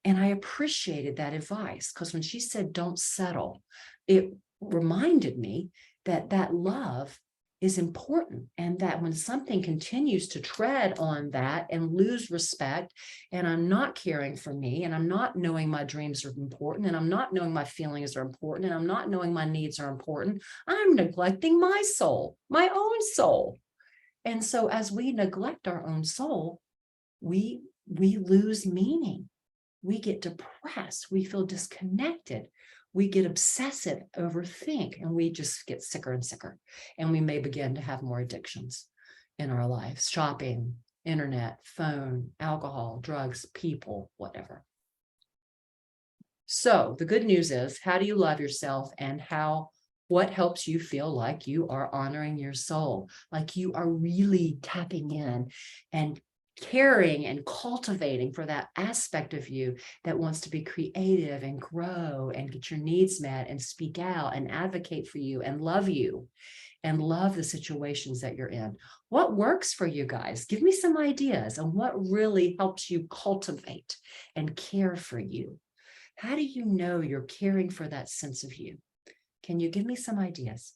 And I appreciated that advice, because when she said, don't settle, it reminded me that that love is important, and that when something continues to tread on that and lose respect, and I'm not caring for me, and I'm not knowing my dreams are important, and I'm not knowing my feelings are important, and I'm not knowing my needs are important, I'm neglecting my soul, my own soul. And so as we neglect our own soul, we lose meaning. we get depressed, we feel disconnected, we get obsessive, overthink, and we just get sicker and sicker. And we may begin to have more addictions in our lives: shopping, internet, phone, alcohol, drugs, people, whatever. So the good news is, how do you love yourself, and what helps you feel like you are honoring your soul, like you are really tapping in and caring and cultivating for that aspect of you that wants to be creative and grow and get your needs met and speak out and advocate for you and love the situations that you're in. What works for you guys? Give me some ideas on what really helps you cultivate and care for you. How do you know you're caring for that sense of you? Can you give me some ideas?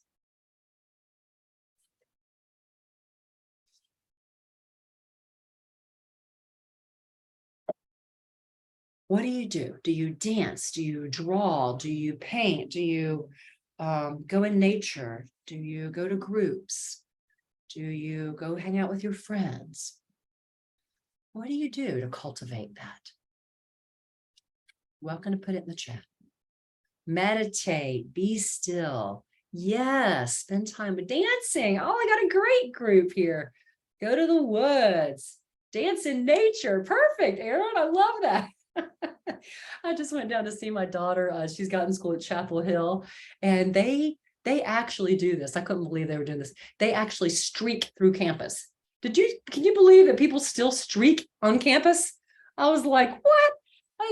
What do you do? Do you dance? Do you draw? Do you paint? Do you go in nature? Do you go to groups? Do you go hang out with your friends? What do you do to cultivate that? Welcome to put it in the chat. Meditate, be still. Yes, spend time with dancing. Oh, I got a great group here. Go to the woods, dance in nature. Perfect, Aaron, I love that. I just went down to see my daughter. She's got in school at Chapel Hill, and they actually do this. I couldn't believe they were doing this. They actually streak through campus. Can you believe that people still streak on campus? I was like, what?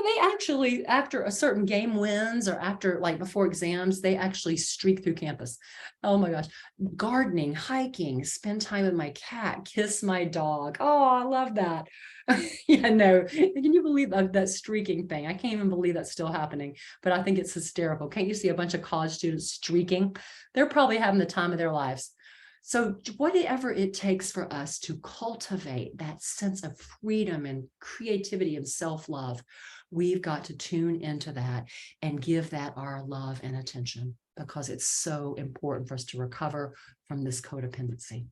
They actually, after a certain game wins or after, like, before exams, they actually streak through campus. Oh my gosh. Gardening, hiking, spend time with my cat, kiss my dog. Oh, I love that. Yeah, no. Can you believe that streaking thing? I can't even believe that's still happening, but I think it's hysterical. Can't you see a bunch of college students streaking? They're probably having the time of their lives. So whatever it takes for us to cultivate that sense of freedom and creativity and self-love, we've got to tune into that and give that our love and attention, because it's so important for us to recover from this codependency.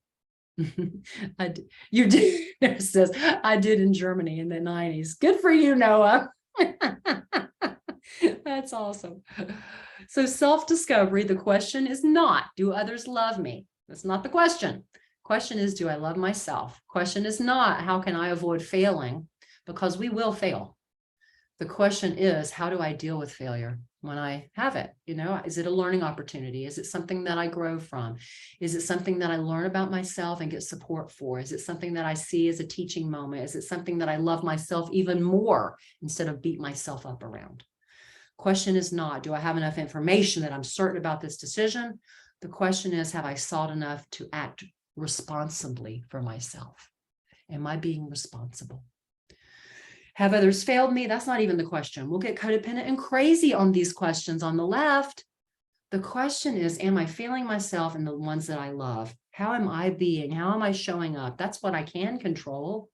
You did, says, I did in Germany in the 90s. Good for you, Noah. That's awesome. So self-discovery, the question is not, do others love me? That's not the question. Question is, do I love myself? Question is not, how can I avoid failing? Because we will fail. The question is, how do I deal with failure when I have it? You know, is it a learning opportunity? Is it something that I grow from? Is it something that I learn about myself and get support for? Is it something that I see as a teaching moment? Is it something that I love myself even more instead of beat myself up around? Question is not, do I have enough information that I'm certain about this decision? The question is, have I sought enough to act responsibly for myself? Am I being responsible? Have others failed me? That's not even the question. We'll get codependent and crazy on these questions on the left. The question is, am I failing myself and the ones that I love? How am I being? How am I showing up? That's what I can control.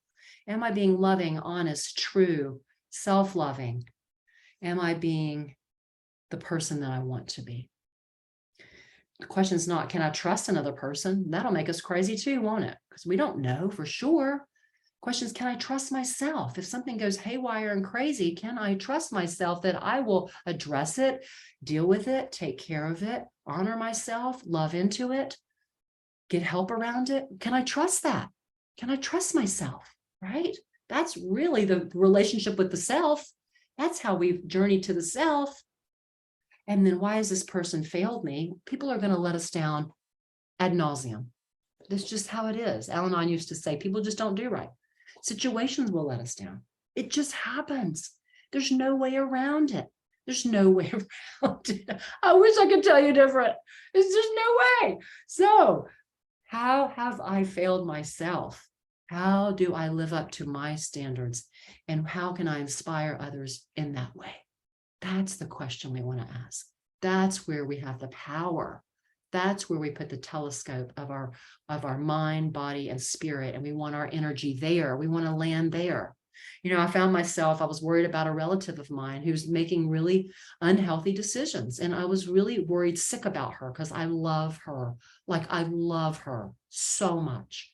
Am I being loving, honest, true, self-loving? Am I being the person that I want to be? The question is not, can I trust another person? That'll make us crazy too, won't it? Because we don't know for sure. Question is, can I trust myself? If something goes haywire and crazy, can I trust myself that I will address it, deal with it, take care of it, honor myself, love into it, get help around it? Can I trust that? Can I trust myself, right? That's really the relationship with the self. That's how we've journeyed to the self. And then why has this person failed me? People are going to let us down ad nauseum. That's just how it is. Al-Anon used to say, people just don't do right. Situations will let us down. It just happens. There's no way around it. There's no way around it. I wish I could tell you different. There's just no way. So how have I failed myself? How do I live up to my standards? And how can I inspire others in that way? That's the question we want to ask. That's where we have the power. That's where we put the telescope of our mind, body, and spirit, and we want our energy there. We want to land there. You know, I found myself, I was worried about a relative of mine who's making really unhealthy decisions, and I was really worried sick about her because I love her. Like, I love her so much.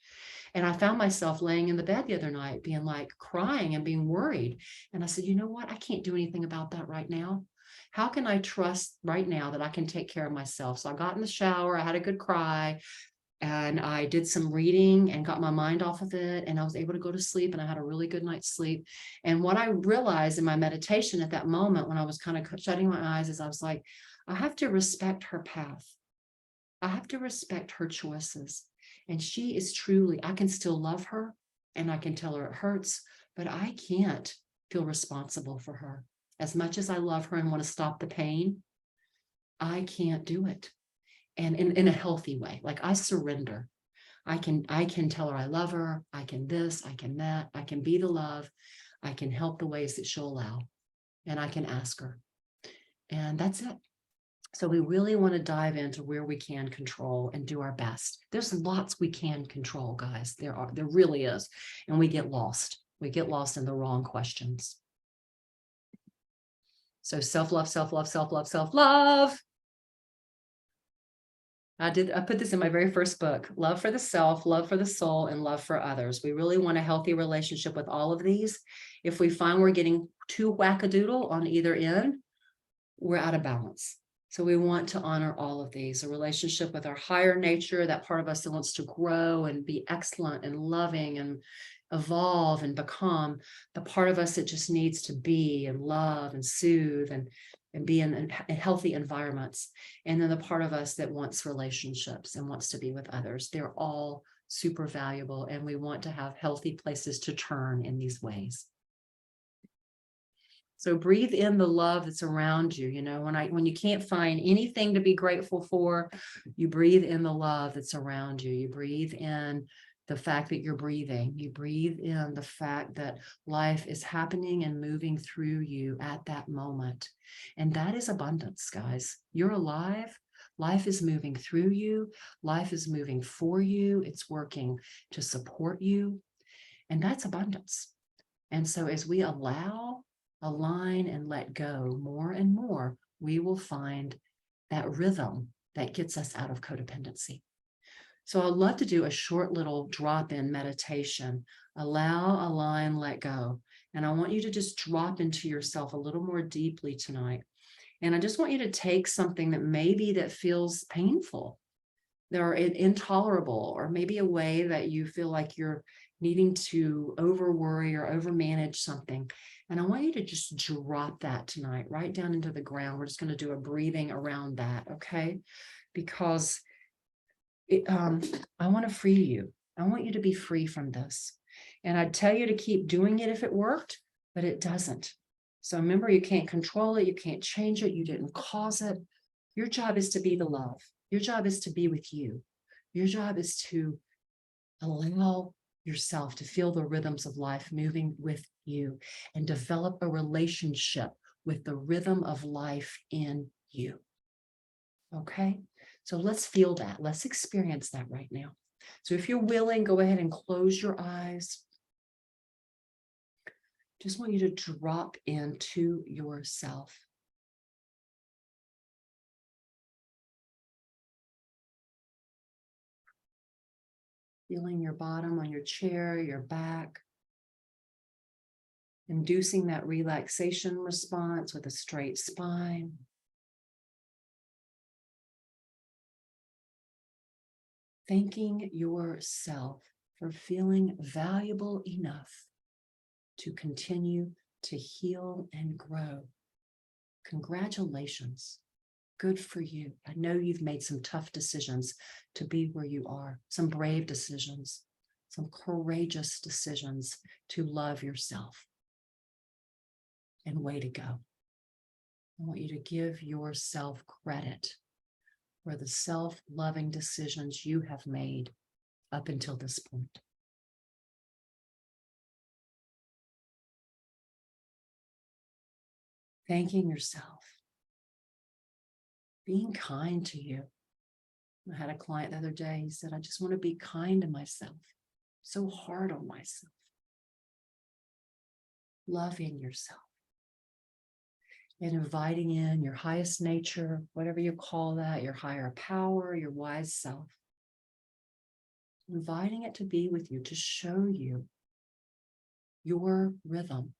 And I found myself laying in the bed the other night, being like crying and being worried. And I said, you know what? I can't do anything about that right now. How can I trust right now that I can take care of myself? So I got in the shower, I had a good cry, and I did some reading and got my mind off of it. And I was able to go to sleep, and I had a really good night's sleep. And what I realized in my meditation at that moment, when I was kind of shutting my eyes, is I was like, I have to respect her path. I have to respect her choices. And she is truly, I can still love her and I can tell her it hurts, but I can't feel responsible for her. As much as I love her and want to stop the pain, I can't do it. And in a healthy way, like I surrender. I can tell her I love her. I can this, I can that. I can be the love. I can help the ways that she'll allow. And I can ask her. And that's it. So we really want to dive into where we can control and do our best. There's lots we can control, guys. There really is. And we get lost. We get lost in the wrong questions. So self-love, self-love, self-love, self-love. I put this in my very first book, love for the self, love for the soul, and love for others. We really want a healthy relationship with all of these. If we find we're getting too wackadoodle on either end, we're out of balance. So we want to honor all of these, a relationship with our higher nature, that part of us that wants to grow and be excellent and loving and evolve and become, the part of us that just needs to be and love and soothe and be in healthy environments. And then the part of us that wants relationships and wants to be with others. They're all super valuable, and we want to have healthy places to turn in these ways. So breathe in the love that's around you. You know, when you can't find anything to be grateful for, you breathe in the love that's around you. You breathe in the fact that you're breathing. You breathe in the fact that life is happening and moving through you at that moment. And that is abundance, guys. You're alive. Life is moving through you. Life is moving for you. It's working to support you. And that's abundance. And so as we allow, align, and let go more and more, we will find that rhythm that gets us out of codependency. So I'd love to do a short little drop-in meditation. Allow, align, let go. And I want you to just drop into yourself a little more deeply tonight. And I just want you to take something that maybe that feels painful or intolerable, or maybe a way that you feel like you're needing to over worry or over manage something. And I want you to just drop that tonight, right down into the ground. We're just going to do a breathing around that, okay? Because I want to free you. I want you to be free from this. And I'd tell you to keep doing it if it worked, but it doesn't. So remember, you can't control it. You can't change it. You didn't cause it. Your job is to be the love. Your job is to be with you. Your job is to allow yourself to feel the rhythms of life moving with you and develop a relationship with the rhythm of life in you. Okay? So let's feel that. Let's experience that right now. So if you're willing, go ahead and close your eyes. Just want you to drop into yourself. Feeling your bottom on your chair, your back. Inducing that relaxation response with a straight spine. Thanking yourself for feeling valuable enough to continue to heal and grow. Congratulations. Good for you. I know you've made some tough decisions to be where you are, some brave decisions, some courageous decisions to love yourself. And way to go. I want you to give yourself credit for the self-loving decisions you have made up until this point. Thanking yourself. Being kind to you. I had a client the other day, he said, I just want to be kind to myself. So hard on myself. Loving yourself. And inviting in your highest nature, whatever you call that, your higher power, your wise self. inviting it to be with you, to show you your rhythm,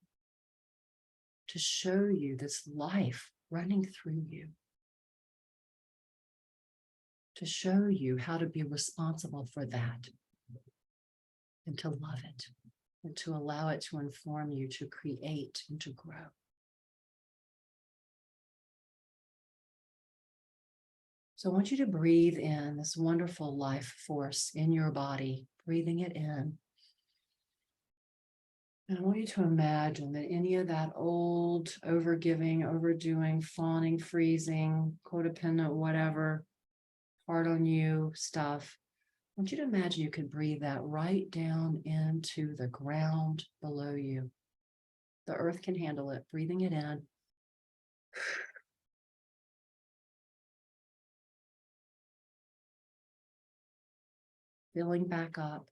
to show you this life running through you, to show you how to be responsible for that and to love it and to allow it to inform you, to create and to grow. So I want you to breathe in this wonderful life force in your body, breathing it in. And I want you to imagine that any of that old overgiving, overdoing, fawning, freezing, codependent, whatever, hard on you stuff, I want you to imagine you could breathe that right down into the ground below you. The earth can handle it, breathing it in. Filling back up.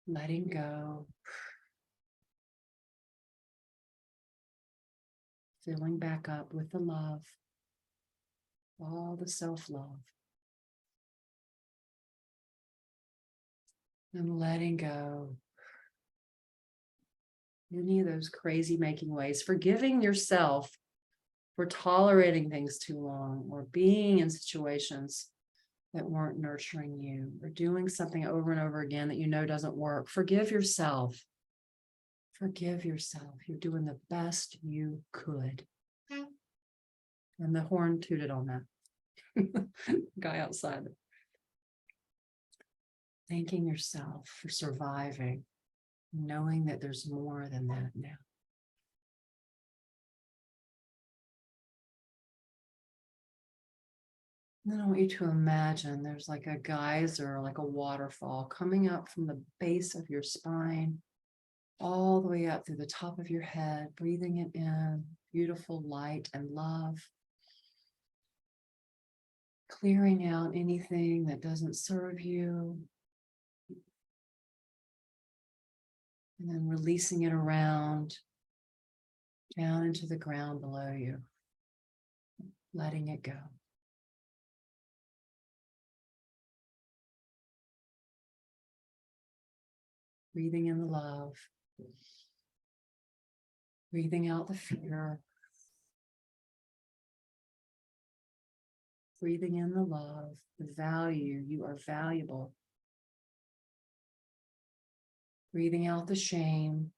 Letting go. Filling back up with the love. All the self-love. And letting go. Any of those crazy making ways. Forgiving yourself for tolerating things too long or being in situations that weren't nurturing you or doing something over and over again that you know doesn't work. Forgive yourself. Forgive yourself. You're doing the best you could. And the horn tooted on that guy outside. Thanking yourself for surviving, knowing that there's more than that now. And then I want you to imagine there's like a geyser, like a waterfall coming up from the base of your spine, all the way up through the top of your head, breathing it in, beautiful light and love. Clearing out anything that doesn't serve you. And then releasing it around, down into the ground below you. Letting it go. Breathing in the love. Breathing out the fear. Breathing in the love, the value, you are valuable. Breathing out the shame.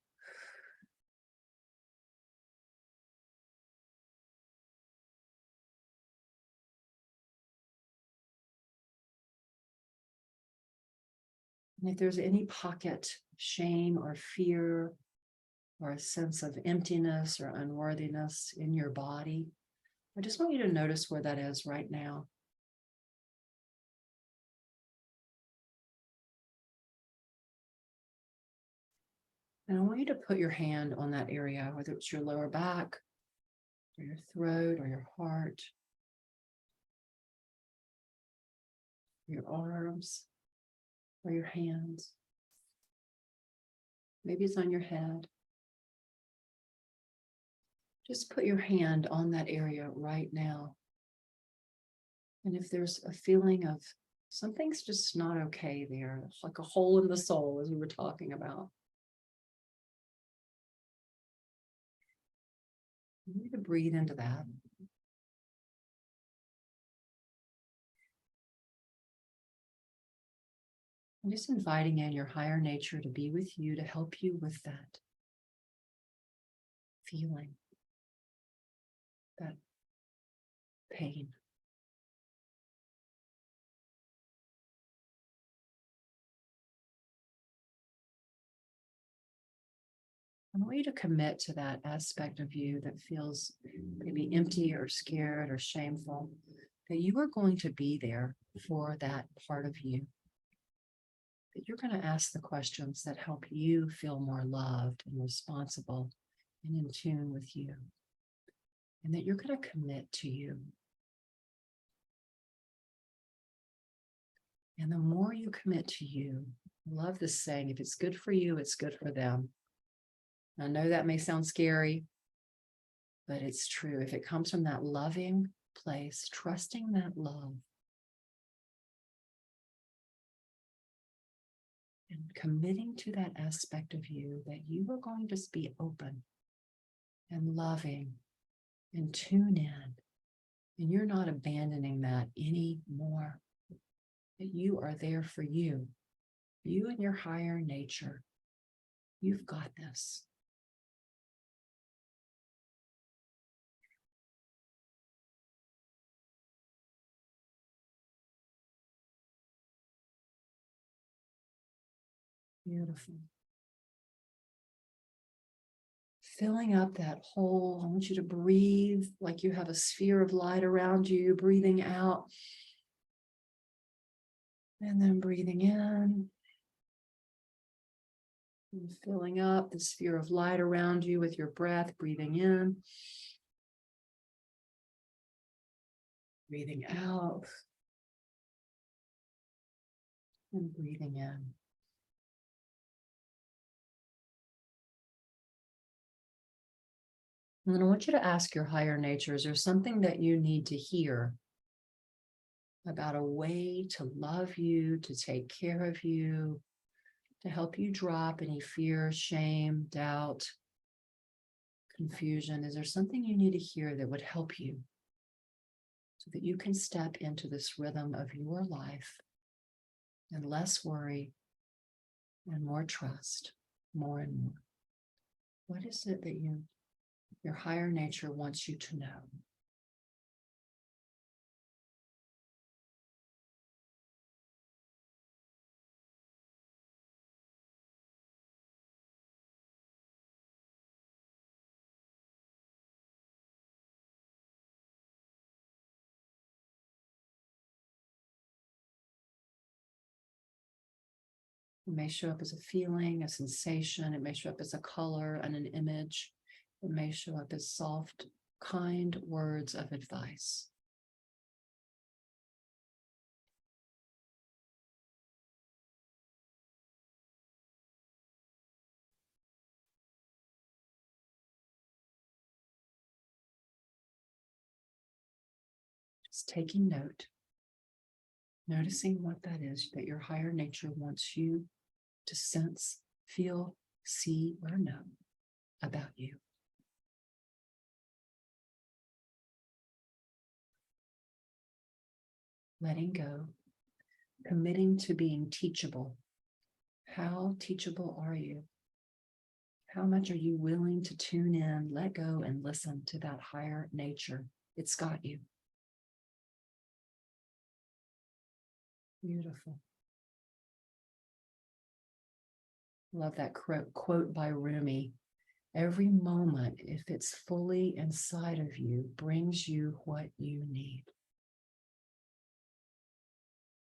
And if there's any pocket of shame or fear or a sense of emptiness or unworthiness in your body, I just want you to notice where that is right now. And I want you to put your hand on that area, whether it's your lower back or your throat or your heart, your arms or your hands. Maybe it's on your head. Just put your hand on that area right now. And if there's a feeling of something's just not okay there, like a hole in the soul, as we were talking about, you need to breathe into that. And just inviting in your higher nature to be with you, to help you with that feeling, that pain. I want you to commit to that aspect of you that feels maybe empty or scared or shameful, that you are going to be there for that part of you. That you're going to ask the questions that help you feel more loved and responsible and in tune with you. And that you're going to commit to you. And the more you commit to you, I love this saying, if it's good for you, it's good for them. I know that may sound scary, but it's true. If it comes from that loving place, trusting that love, And committing to that aspect of you that you are going to be open and loving and tune in. And you're not abandoning that anymore. That you are there for you. You and your higher nature. You've got this. Beautiful. Filling up that hole. I want you to breathe like you have a sphere of light around you, breathing out. And then breathing in. And filling up the sphere of light around you with your breath, breathing in. Breathing out. And breathing in. And then I want you to ask your higher nature, is there something that you need to hear about a way to love you, to take care of you, to help you drop any fear, shame, doubt, confusion? Is there something you need to hear that would help you so that you can step into this rhythm of your life and less worry and more trust, more and more? What is it that your higher nature wants you to know? It may show up as a feeling, a sensation. It may show up as a color and an image. It may show up as soft, kind words of advice. Just taking note, noticing what that is that your higher nature wants you to sense, feel, see, or know about you. Letting go, committing to being teachable. How teachable are you? How much are you willing to tune in, let go, and listen to that higher nature? It's got you. Beautiful. Love that quote by Rumi. Every moment, if it's fully inside of you, brings you what you need.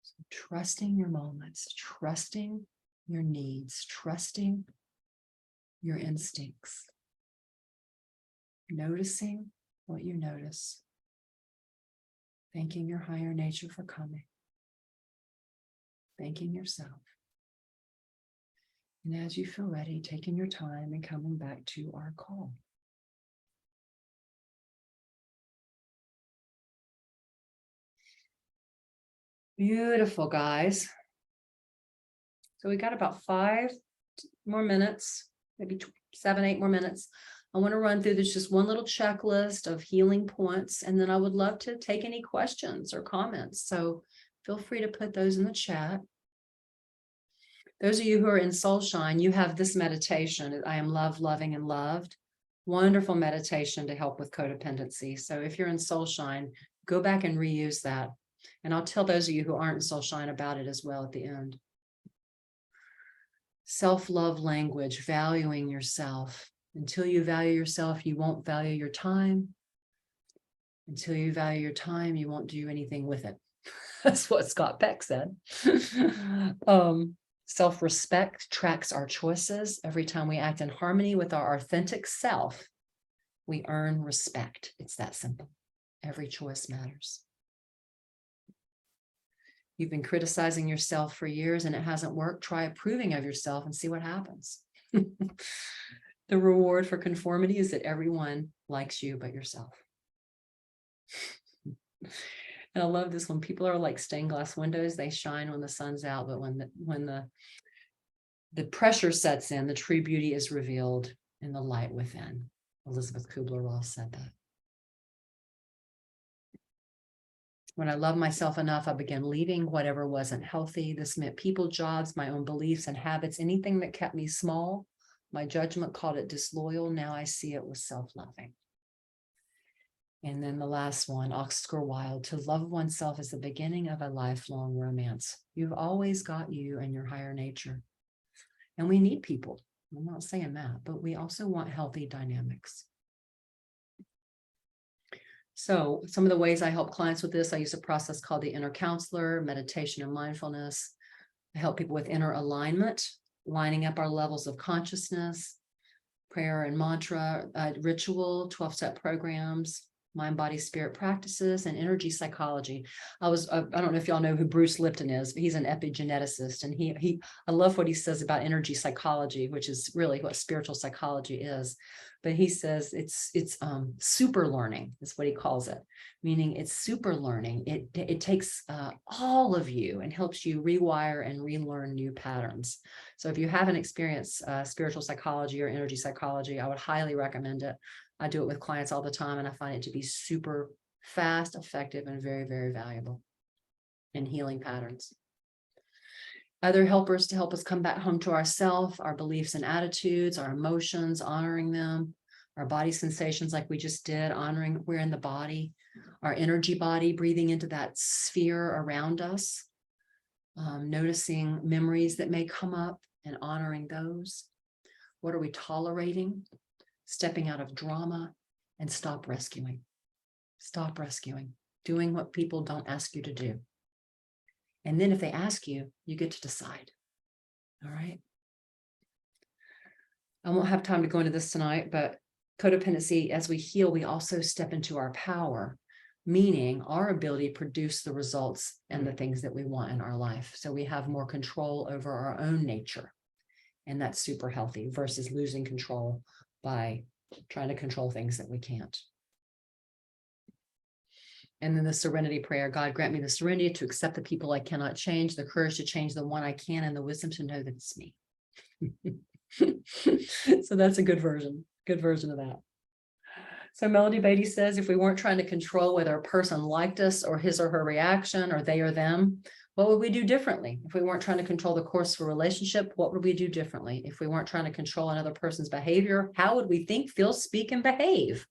So trusting your moments, trusting your needs, trusting your instincts, noticing what you notice, thanking your higher nature for coming, thanking yourself. And as you feel ready, taking your time and coming back to our call. Beautiful, guys. So we got about 5 more minutes, maybe 7, 8 more minutes. I want to run through this just one little checklist of healing points, and then I would love to take any questions or comments. So feel free to put those in the chat. Those of you who are in Soulshine, you have this meditation, I am loved, loving, and loved. Wonderful meditation to help with codependency. So if you're in Soulshine, go back and reuse that. And I'll tell those of you who aren't in Soulshine about it as well at the end. Self-love language, valuing yourself. Until you value yourself, you won't value your time. Until you value your time, you won't do anything with it. That's what Scott Peck said. Self-respect tracks our choices. Every time we act in harmony with our authentic self, we earn respect. It's that simple. Every choice matters. You've been criticizing yourself for years and it hasn't worked. Try approving of yourself and see what happens. The reward for conformity is that everyone likes you but yourself. And I love this when people are like stained glass windows, they shine when the sun's out, but when the the pressure sets in, the true beauty is revealed in the light within. Elizabeth Kubler-Ross said that. When I love myself enough, I began leaving whatever wasn't healthy. This meant people, jobs, my own beliefs and habits, anything that kept me small. My judgment called it disloyal. Now I see it was self-loving. And then the last one, Oscar Wilde, to love oneself is the beginning of a lifelong romance. You've always got you and your higher nature. And we need people. I'm not saying that, but we also want healthy dynamics. So some of the ways I help clients with this, I use a process called the inner counselor, meditation and mindfulness. I help people with inner alignment, lining up our levels of consciousness, prayer and mantra, ritual, 12-step programs, mind, body, spirit practices, and energy psychology. I don't know if y'all know who Bruce Lipton is, but he's an epigeneticist. And I love what he says about energy psychology, which is really what spiritual psychology is. But he says it's super learning is what he calls it, meaning it's super learning. It takes all of you and helps you rewire and relearn new patterns. So if you haven't experienced spiritual psychology or energy psychology, I would highly recommend it. I do it with clients all the time, and I find it to be super fast, effective, and very, very valuable in healing patterns. Other helpers to help us come back home to ourselves, our beliefs and attitudes, our emotions, honoring them, our body sensations like we just did, honoring we're in the body, our energy body, breathing into that sphere around us, noticing memories that may come up and honoring those. What are we tolerating? Stepping out of drama, and stop rescuing. Stop rescuing, doing what people don't ask you to do. And then if they ask you, you get to decide. All right. I won't have time to go into this tonight, but codependency, as we heal, we also step into our power, meaning our ability to produce the results and the things that we want in our life. So we have more control over our own nature. And that's super healthy versus losing control by trying to control things that we can't. And then the serenity prayer, God grant me the serenity to accept the people I cannot change, the courage to change the one I can, and the wisdom to know that it's me. So that's a good version of that. So Melody Beatty says, if we weren't trying to control whether a person liked us or his or her reaction or they or them, what would we do differently? If we weren't trying to control the course of a relationship, what would we do differently? If we weren't trying to control another person's behavior, how would we think, feel, speak, and behave?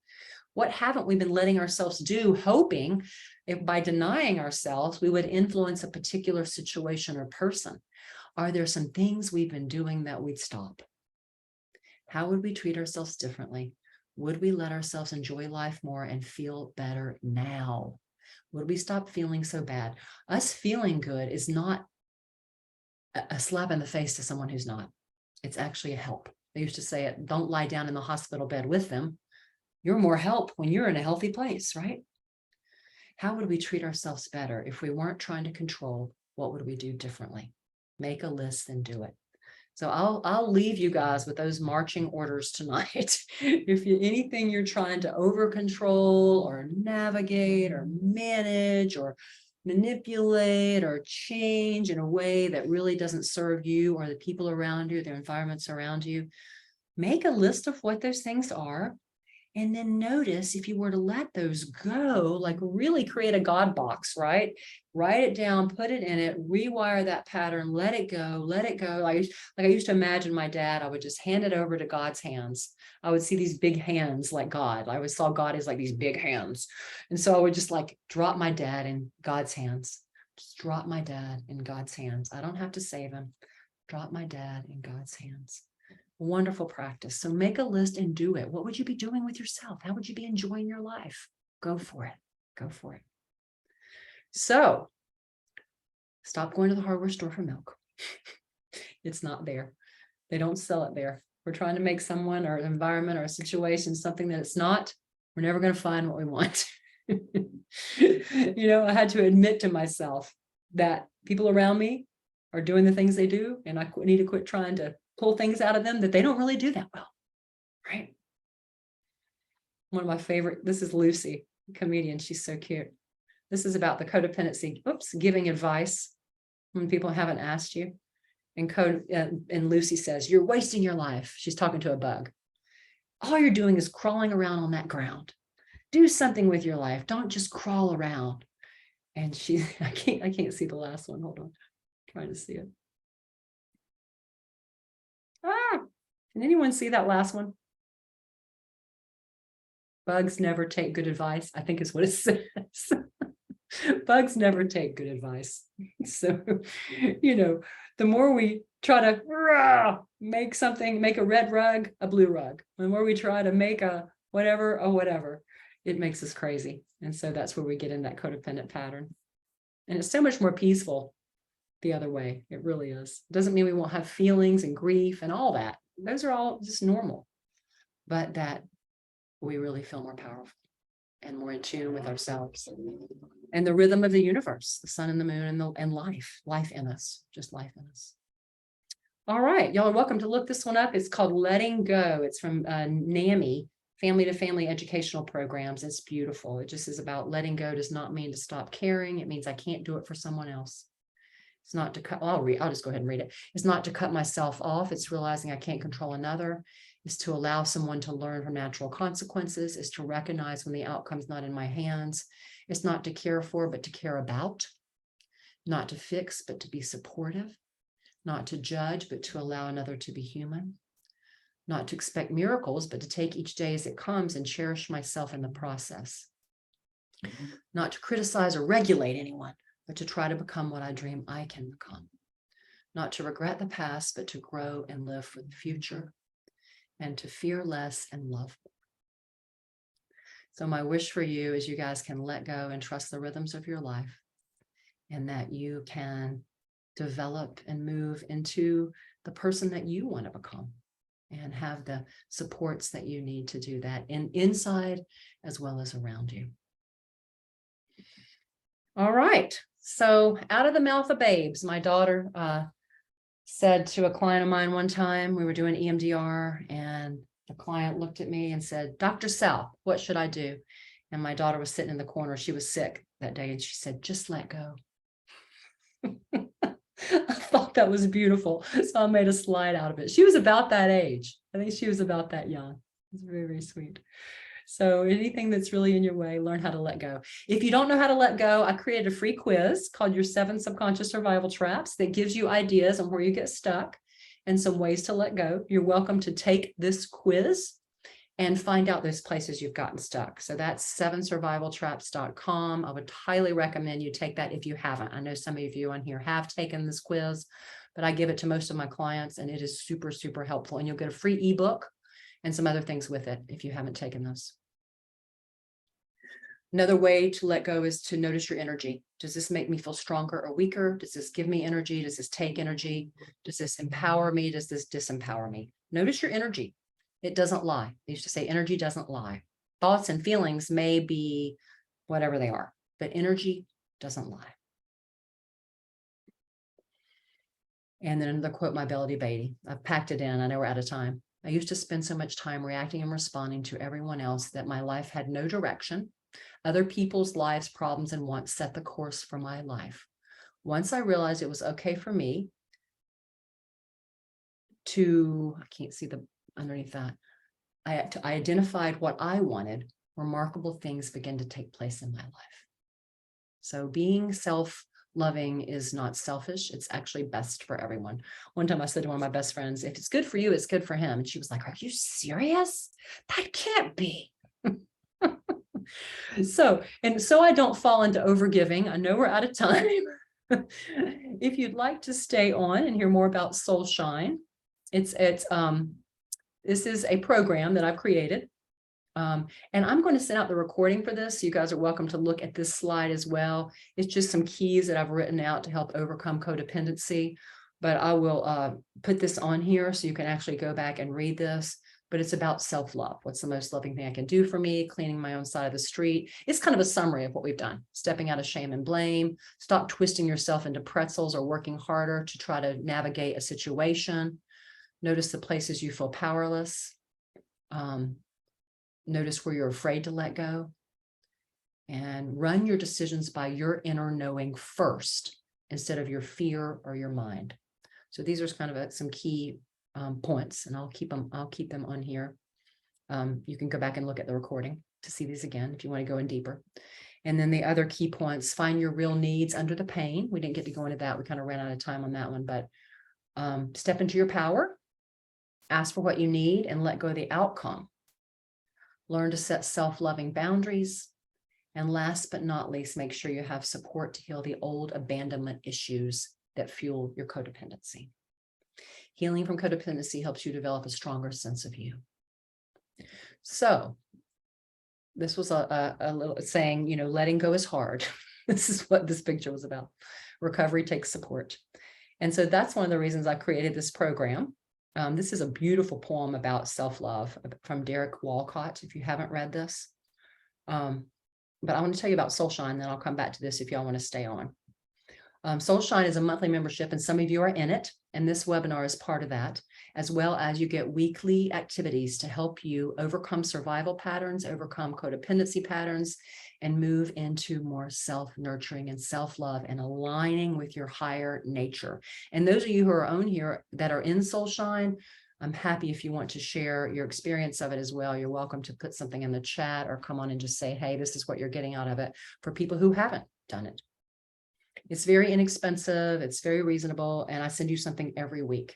What haven't we been letting ourselves do, hoping if by denying ourselves, we would influence a particular situation or person? Are there some things we've been doing that we'd stop? How would we treat ourselves differently? Would we let ourselves enjoy life more and feel better now? Would we stop feeling so bad? Us feeling good is not a slap in the face to someone who's not. It's actually a help. They used to say it, don't lie down in the hospital bed with them. You're more help when you're in a healthy place, right? How would we treat ourselves better? If we weren't trying to control, what would we do differently? Make a list and do it. So I'll leave you guys with those marching orders tonight. If anything you're trying to over control or navigate or manage or manipulate or change in a way that really doesn't serve you or the people around you, the environments around you, make a list of what those things are. And then notice if you were to let those go, like really create a God box, right? Write it down, put it in it, rewire that pattern, let it go, let it go. I used to imagine my dad, I would just hand it over to God's hands. I would see these big hands like God. I always saw God as like these big hands. And so I would just like drop my dad in God's hands. Just drop my dad in God's hands. I don't have to save him. Drop my dad in God's hands. Wonderful practice. So make a list and do it. What would you be doing with yourself? How would you be enjoying your life? Go for it. Go for it. So stop going to the hardware store for milk. It's not there. They don't sell it there. We're trying to make someone or an environment or a situation something that it's not. We're never going to find what we want. I had to admit to myself that people around me are doing the things they do, and I need to quit trying to pull things out of them that they don't really do that well, right? One of my favorite, this is Lucy, comedian. She's so cute. This is about the codependency, giving advice when people haven't asked you. And Lucy says, you're wasting your life. She's talking to a bug. All you're doing is crawling around on that ground. Do something with your life. Don't just crawl around. And I can't see the last one. Hold on. I'm trying to see it. Can anyone see that last one? Bugs never take good advice, I think is what it says. Bugs never take good advice. So, the more we try to make a red rug, a blue rug, the more we try to make a whatever, it makes us crazy. And so that's where we get in that codependent pattern. And it's so much more peaceful the other way. It really is. It doesn't mean we won't have feelings and grief and all that. Those are all just normal, but that we really feel more powerful and more in tune with ourselves and the rhythm of the universe, the sun and the moon and life in us, just life in us. All right, y'all are welcome to look this one up. It's called Letting Go. It's from NAMI, Family to Family Educational Programs. It's beautiful. It just is about letting go. Does not mean to stop caring. It means I can't do it for someone else. It's not to cut, I'll just go ahead and read it. It's not to cut myself off. It's realizing I can't control another. It's to allow someone to learn from natural consequences. It's to recognize when the outcome's not in my hands. It's not to care for, but to care about. Not to fix, but to be supportive. Not to judge, but to allow another to be human. Not to expect miracles, but to take each day as it comes and cherish myself in the process. Not to criticize or regulate anyone, but to try to become what I dream I can become. Not to regret the past, but to grow and live for the future, and to fear less and love more. So my wish for you is you guys can let go and trust the rhythms of your life, and that you can develop and move into the person that you want to become and have the supports that you need to do that inside as well as around you. All right. So out of the mouth of babes, my daughter said to a client of mine one time, we were doing EMDR, and the client looked at me and said, Dr. South, what should I do? And my daughter was sitting in the corner. She was sick that day. And she said, just let go. I thought that was beautiful. So I made a slide out of it. She was about that age. I think she was about that young. It's very, very sweet. So anything that's really in your way, learn how to let go. If you don't know how to let go, I created a free quiz called your 7 Subconscious Survival Traps that gives you ideas on where you get stuck and some ways to let go. You're welcome to take this quiz and find out those places you've gotten stuck. So that's 7survivaltraps.com. I would highly recommend you take that if you haven't. I know some of you on here have taken this quiz, but I give it to most of my clients, and it is super, super helpful. And you'll get a free ebook and some other things with it if you haven't taken those. Another way to let go is to notice your energy. Does this make me feel stronger or weaker? Does this give me energy? Does this take energy? Does this empower me? Does this disempower me? Notice your energy. It doesn't lie. They used to say energy doesn't lie. Thoughts and feelings may be whatever they are, but energy doesn't lie. And then another quote, my Melody Beatty. I've packed it in. I know we're out of time. I used to spend so much time reacting and responding to everyone else that my life had no direction. Other people's lives, problems, and wants set the course for my life. Once I realized it was okay for me to, I can't see the underneath that, I identified what I wanted, remarkable things began to take place in my life. So being self-loving is not selfish. It's actually best for everyone. One time I said to one of my best friends, if it's good for you, it's good for him. And she was like, are you serious? That can't be. So I don't fall into overgiving. I know we're out of time. If you'd like to stay on and hear more about Soul Shine, this is a program that I've created. And I'm going to send out the recording for this. So you guys are welcome to look at this slide as well. It's just some keys that I've written out to help overcome codependency. But I will put this on here so you can actually go back and read this. But it's about self-love. What's the most loving thing I can do for me? Cleaning my own side of the street. It's kind of a summary of what we've done. Stepping out of shame and blame. Stop twisting yourself into pretzels or working harder to try to navigate a situation. Notice the places you feel powerless. Notice where you're afraid to let go. And run your decisions by your inner knowing first, instead of your fear or your mind. So these are kind of some key points, and I'll keep them on here. You can go back and look at the recording to see these again if you want to go in deeper. And then the other key points: find your real needs under the pain. We didn't get to go into that. We kind of ran out of time on that one, but step into your power, ask for what you need, and let go of the outcome. Learn to set self-loving boundaries. And last but not least, make sure you have support to heal the old abandonment issues that fuel your codependency. Healing from codependency helps you develop a stronger sense of you. So this was a little saying, letting go is hard. This is what this picture was about. Recovery takes support. And so that's one of the reasons I created this program. This is a beautiful poem about self-love from Derek Walcott, if you haven't read this. But I want to tell you about Soulshine, then I'll come back to this if y'all want to stay on. Soulshine is a monthly membership, and some of you are in it, and this webinar is part of that, as well as you get weekly activities to help you overcome survival patterns, overcome codependency patterns, and move into more self-nurturing and self-love and aligning with your higher nature. And those of you who are on here that are in Soulshine, I'm happy if you want to share your experience of it as well. You're welcome to put something in the chat or come on and just say, hey, this is what you're getting out of it, for people who haven't done it. It's very inexpensive. It's very reasonable. And I send you something every week.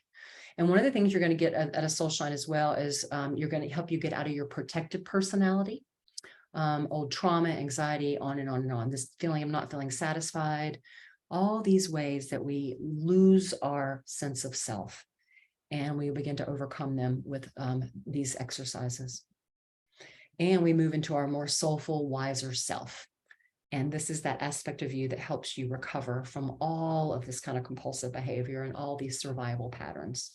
And one of the things you're going to get at a Soulshine as well is you're going to help you get out of your protected personality, old trauma, anxiety, on and on and on. This feeling of not feeling satisfied, all these ways that we lose our sense of self. And we begin to overcome them with these exercises. And we move into our more soulful, wiser self. And this is that aspect of you that helps you recover from all of this kind of compulsive behavior and all these survival patterns.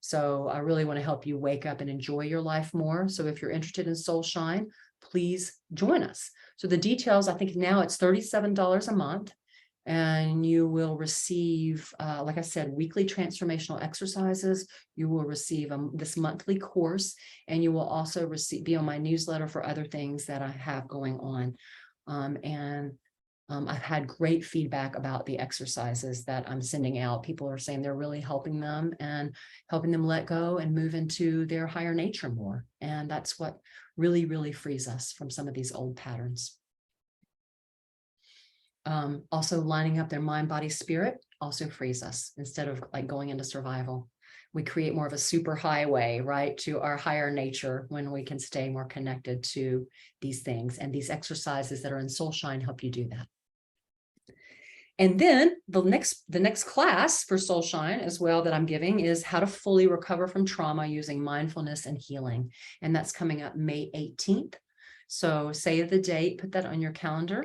So I really want to help you wake up and enjoy your life more. So if you're interested in Soulshine, please join us. So the details, I think now it's $37 a month. And you will receive, like I said, weekly transformational exercises. You will receive this monthly course, and you will also be on my newsletter for other things that I have going on. I've had great feedback about the exercises that I'm sending out. People are saying they're really helping them and helping them let go and move into their higher nature more. And that's what really, really frees us from some of these old patterns. Also lining up their mind, body, spirit also frees us. Instead of like going into survival, we create more of a super highway, right, to our higher nature when we can stay more connected to these things. And these exercises that are in Soulshine help you do that. And then the next class for Soulshine as well that I'm giving is how to fully recover from trauma using mindfulness and healing. And that's coming up May 18th. So save the date, put that on your calendar.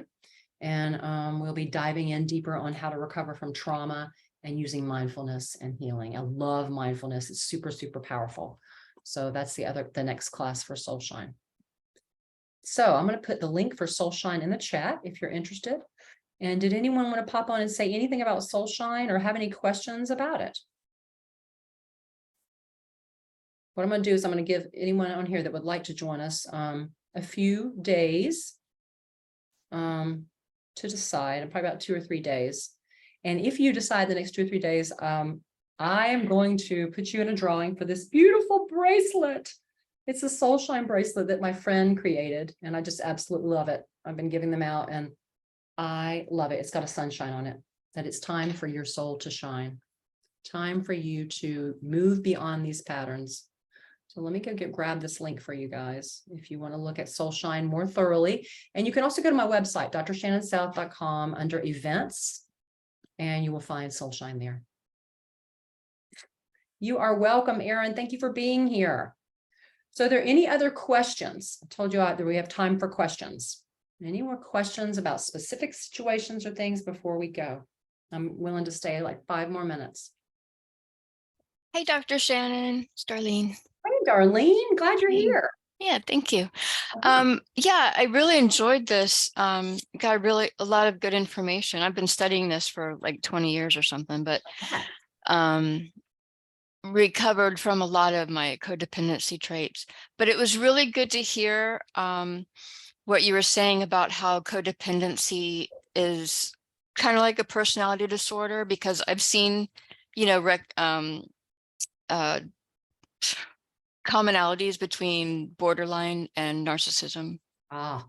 And we'll be diving in deeper on how to recover from trauma and using mindfulness and healing. I love mindfulness. It's super, super powerful. So that's the next class for Soulshine. So I'm going to put the link for Soulshine in the chat if you're interested. And did anyone want to pop on and say anything about Soulshine or have any questions about it? What I'm going to do is I'm going to give anyone on here that would like to join us a few days to decide, and probably about 2 or 3 days. And if you decide the next 2 or 3 days, I am going to put you in a drawing for this beautiful bracelet. It's a Soulshine bracelet that my friend created, and I just absolutely love it. I've been giving them out, and I love it. It's got a sunshine on it, that it's time for your soul to shine. Time for you to move beyond these patterns. So let me go grab this link for you guys if you want to look at Soulshine more thoroughly. And you can also go to my website, drshannonsouth.com, under events, and you will find Soulshine there. You are welcome, Erin. Thank you for being here. So are there any other questions? I told you that we have time for questions. Any more questions about specific situations or things before we go? I'm willing to stay like 5 more minutes. Hey, Dr. Shannon, it's Darlene. Hey, Darlene, glad you're here. Yeah, thank you. Yeah, I really enjoyed this. Got a lot of good information. I've been studying this for like 20 years or something, but recovered from a lot of my codependency traits. But it was really good to hear what you were saying about how codependency is kind of like a personality disorder, because I've seen you know, uh, commonalities between borderline and narcissism Ah,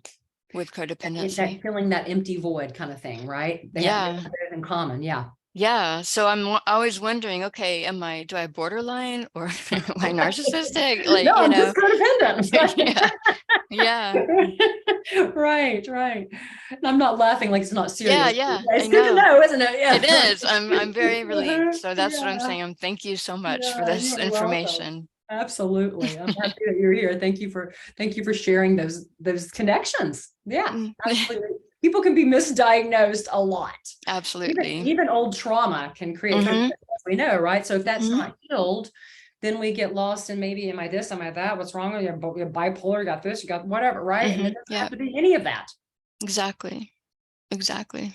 with that codependency. feeling that empty void kind of thing, right? They have Yeah. it in common. Yeah. Yeah. So I'm always wondering, okay, do I have borderline or am I narcissistic? Like, No, I'm just codependent. yeah. Yeah. Right, right. And I'm not laughing like it's not Yeah. serious. Yeah. It's I good to know. know, isn't it? Yeah. It is. I'm very relieved. Uh-huh. So that's what I'm Yeah, saying. Thank you so much for yeah, this you're welcome. information. Absolutely. I'm happy that you're here. Thank you for sharing those connections. Yeah, Mm. absolutely. People can be misdiagnosed a lot. Absolutely. Even old trauma can create Hmm. codependency, as we know, right? So if that's Hmm. not healed, then we get lost in maybe, am I this, am I that? What's wrong with you? You're bipolar, you got this, you got whatever, right? And Hmm. it doesn't have Yeah, to be any of that. exactly. Exactly.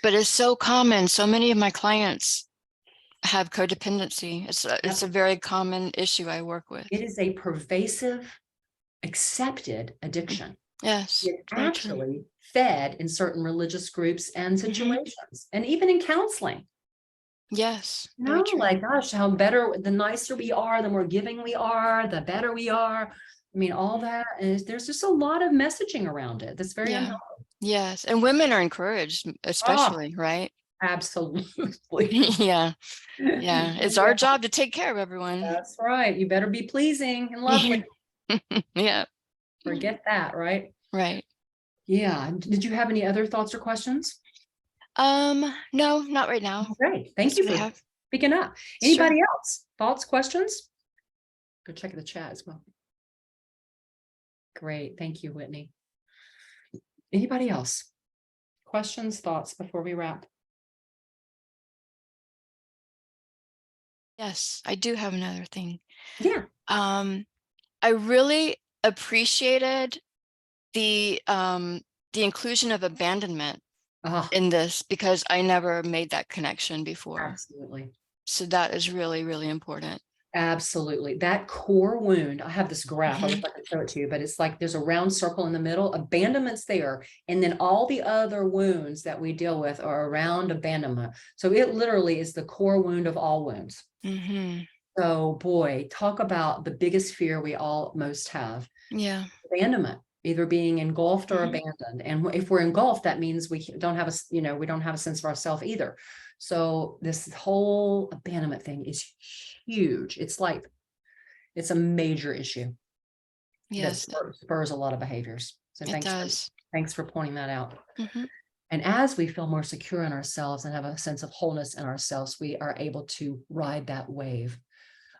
But it's so common. So many of my clients have codependency. It's Yep. a very common issue I work with. It is a pervasive, accepted addiction. Yes, It's very true. actually fed in certain religious groups and Hmm. situations, and even in counseling. Yes, very No, true. like, gosh, how better, the nicer we are, the more giving we are, the better we are. I mean, all that is, there's just a lot of messaging around it that's very Yeah. unhealthy. Yes. And women are encouraged, Oh, especially, right? absolutely. Yeah. Yeah. It's our Yeah, job to take care of everyone. that's right. You better be pleasing and lovely. Yeah. Forget that, right? Right. Yeah. Did you have any other thoughts or questions? No, not right now. Great. Thank That's you what I for have. speaking up. Sure. Anybody else? Thoughts, questions? Go check the chat as well. Great. Thank you, Whitney. Anybody else? Questions, thoughts before we wrap? Yes, I do have another thing. Yeah. I really appreciated the inclusion of abandonment Ah, in this because I never made that connection before. absolutely. So that is really, really important. Absolutely. That core wound, I have this graph, I wish Mhm. I could show it to you, but it's like there's a round circle in the middle, abandonment's there. And then all the other wounds that we deal with are around abandonment. So it literally is the core wound of all wounds. Mhm. So boy, talk about the biggest fear we all most have. Yeah. Abandonment, either being engulfed or Mhm. abandoned. And if we're engulfed, that means we don't have we don't have a sense of ourselves either. So this whole abandonment thing is huge. It's a major issue that Yes, spurs a lot of behaviors. So it does. thanks for pointing that out. Mhm. And as we feel more secure in ourselves and have a sense of wholeness in ourselves, we are able to ride that wave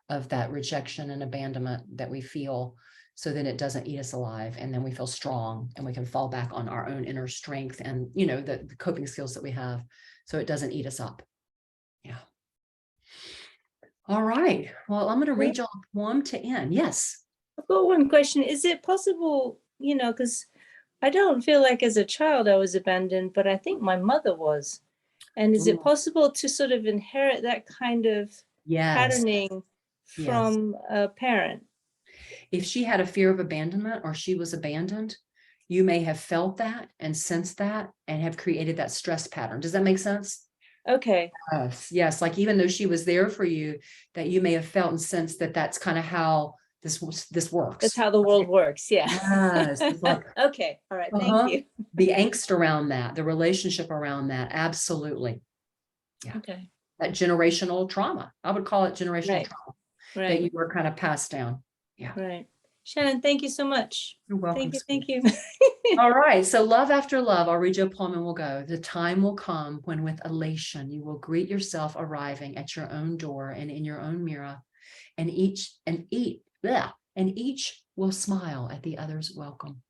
of that rejection and abandonment that we feel, so then it doesn't eat us alive, and then we feel strong and we can fall back on our own inner strength and the coping skills that we have, so it doesn't eat us up. Yeah. All right, well, I'm going to read y'all a poem to end. Yes. I've got one question. Is it possible, because I don't feel like as a child I was abandoned, but I think my mother was. And is it possible to sort of inherit that kind of Yes. patterning Yes. from a parent? If she had a fear of abandonment or she was abandoned, you may have felt that and sensed that and have created that stress pattern. Does that make sense? Okay. Yes, yes. Like even though she was there for you, that you may have felt and sensed that that's kind of how this works. That's how the world works. Yeah. Yes. It's like, Okay. All right. Thank you. the angst around that, the relationship around that. Absolutely. Yeah. Okay. That generational trauma. I would call it generational Right. trauma that Right. you were kind of passed down. Yeah. Right. Shannon, thank you so much. You're welcome. Thank you. All right. So love after love, I'll read you a poem and we'll go. The time will come when with elation, you will greet yourself arriving at your own door and in your own mirror, and each will smile at the other's welcome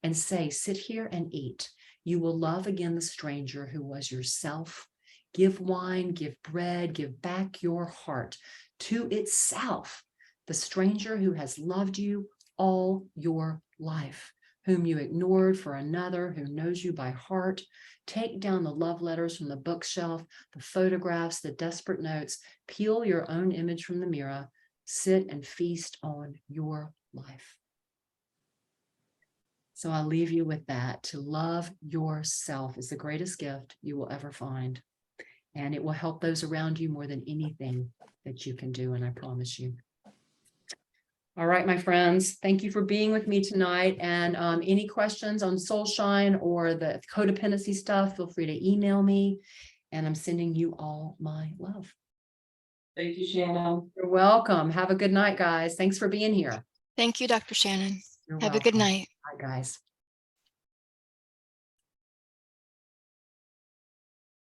and say, sit here and eat. You will love again the stranger who was yourself. Give wine, give bread, give back your heart to itself. The stranger who has loved you all your life, whom you ignored for another who knows you by heart. Take down the love letters from the bookshelf, the photographs, the desperate notes. Peel your own image from the mirror. Sit and feast on your life. So I'll leave you with that. To love yourself is the greatest gift you will ever find. And it will help those around you more than anything that you can do. And I promise you. All right, my friends, thank you for being with me tonight. And any questions on Soulshine or the codependency stuff, feel free to email me. And I'm sending you all my love. Thank you, Shannon. You're welcome. Have a good night, guys. Thanks for being here. Thank you, Dr. Shannon. You're Have a good welcome. night. Bye, guys.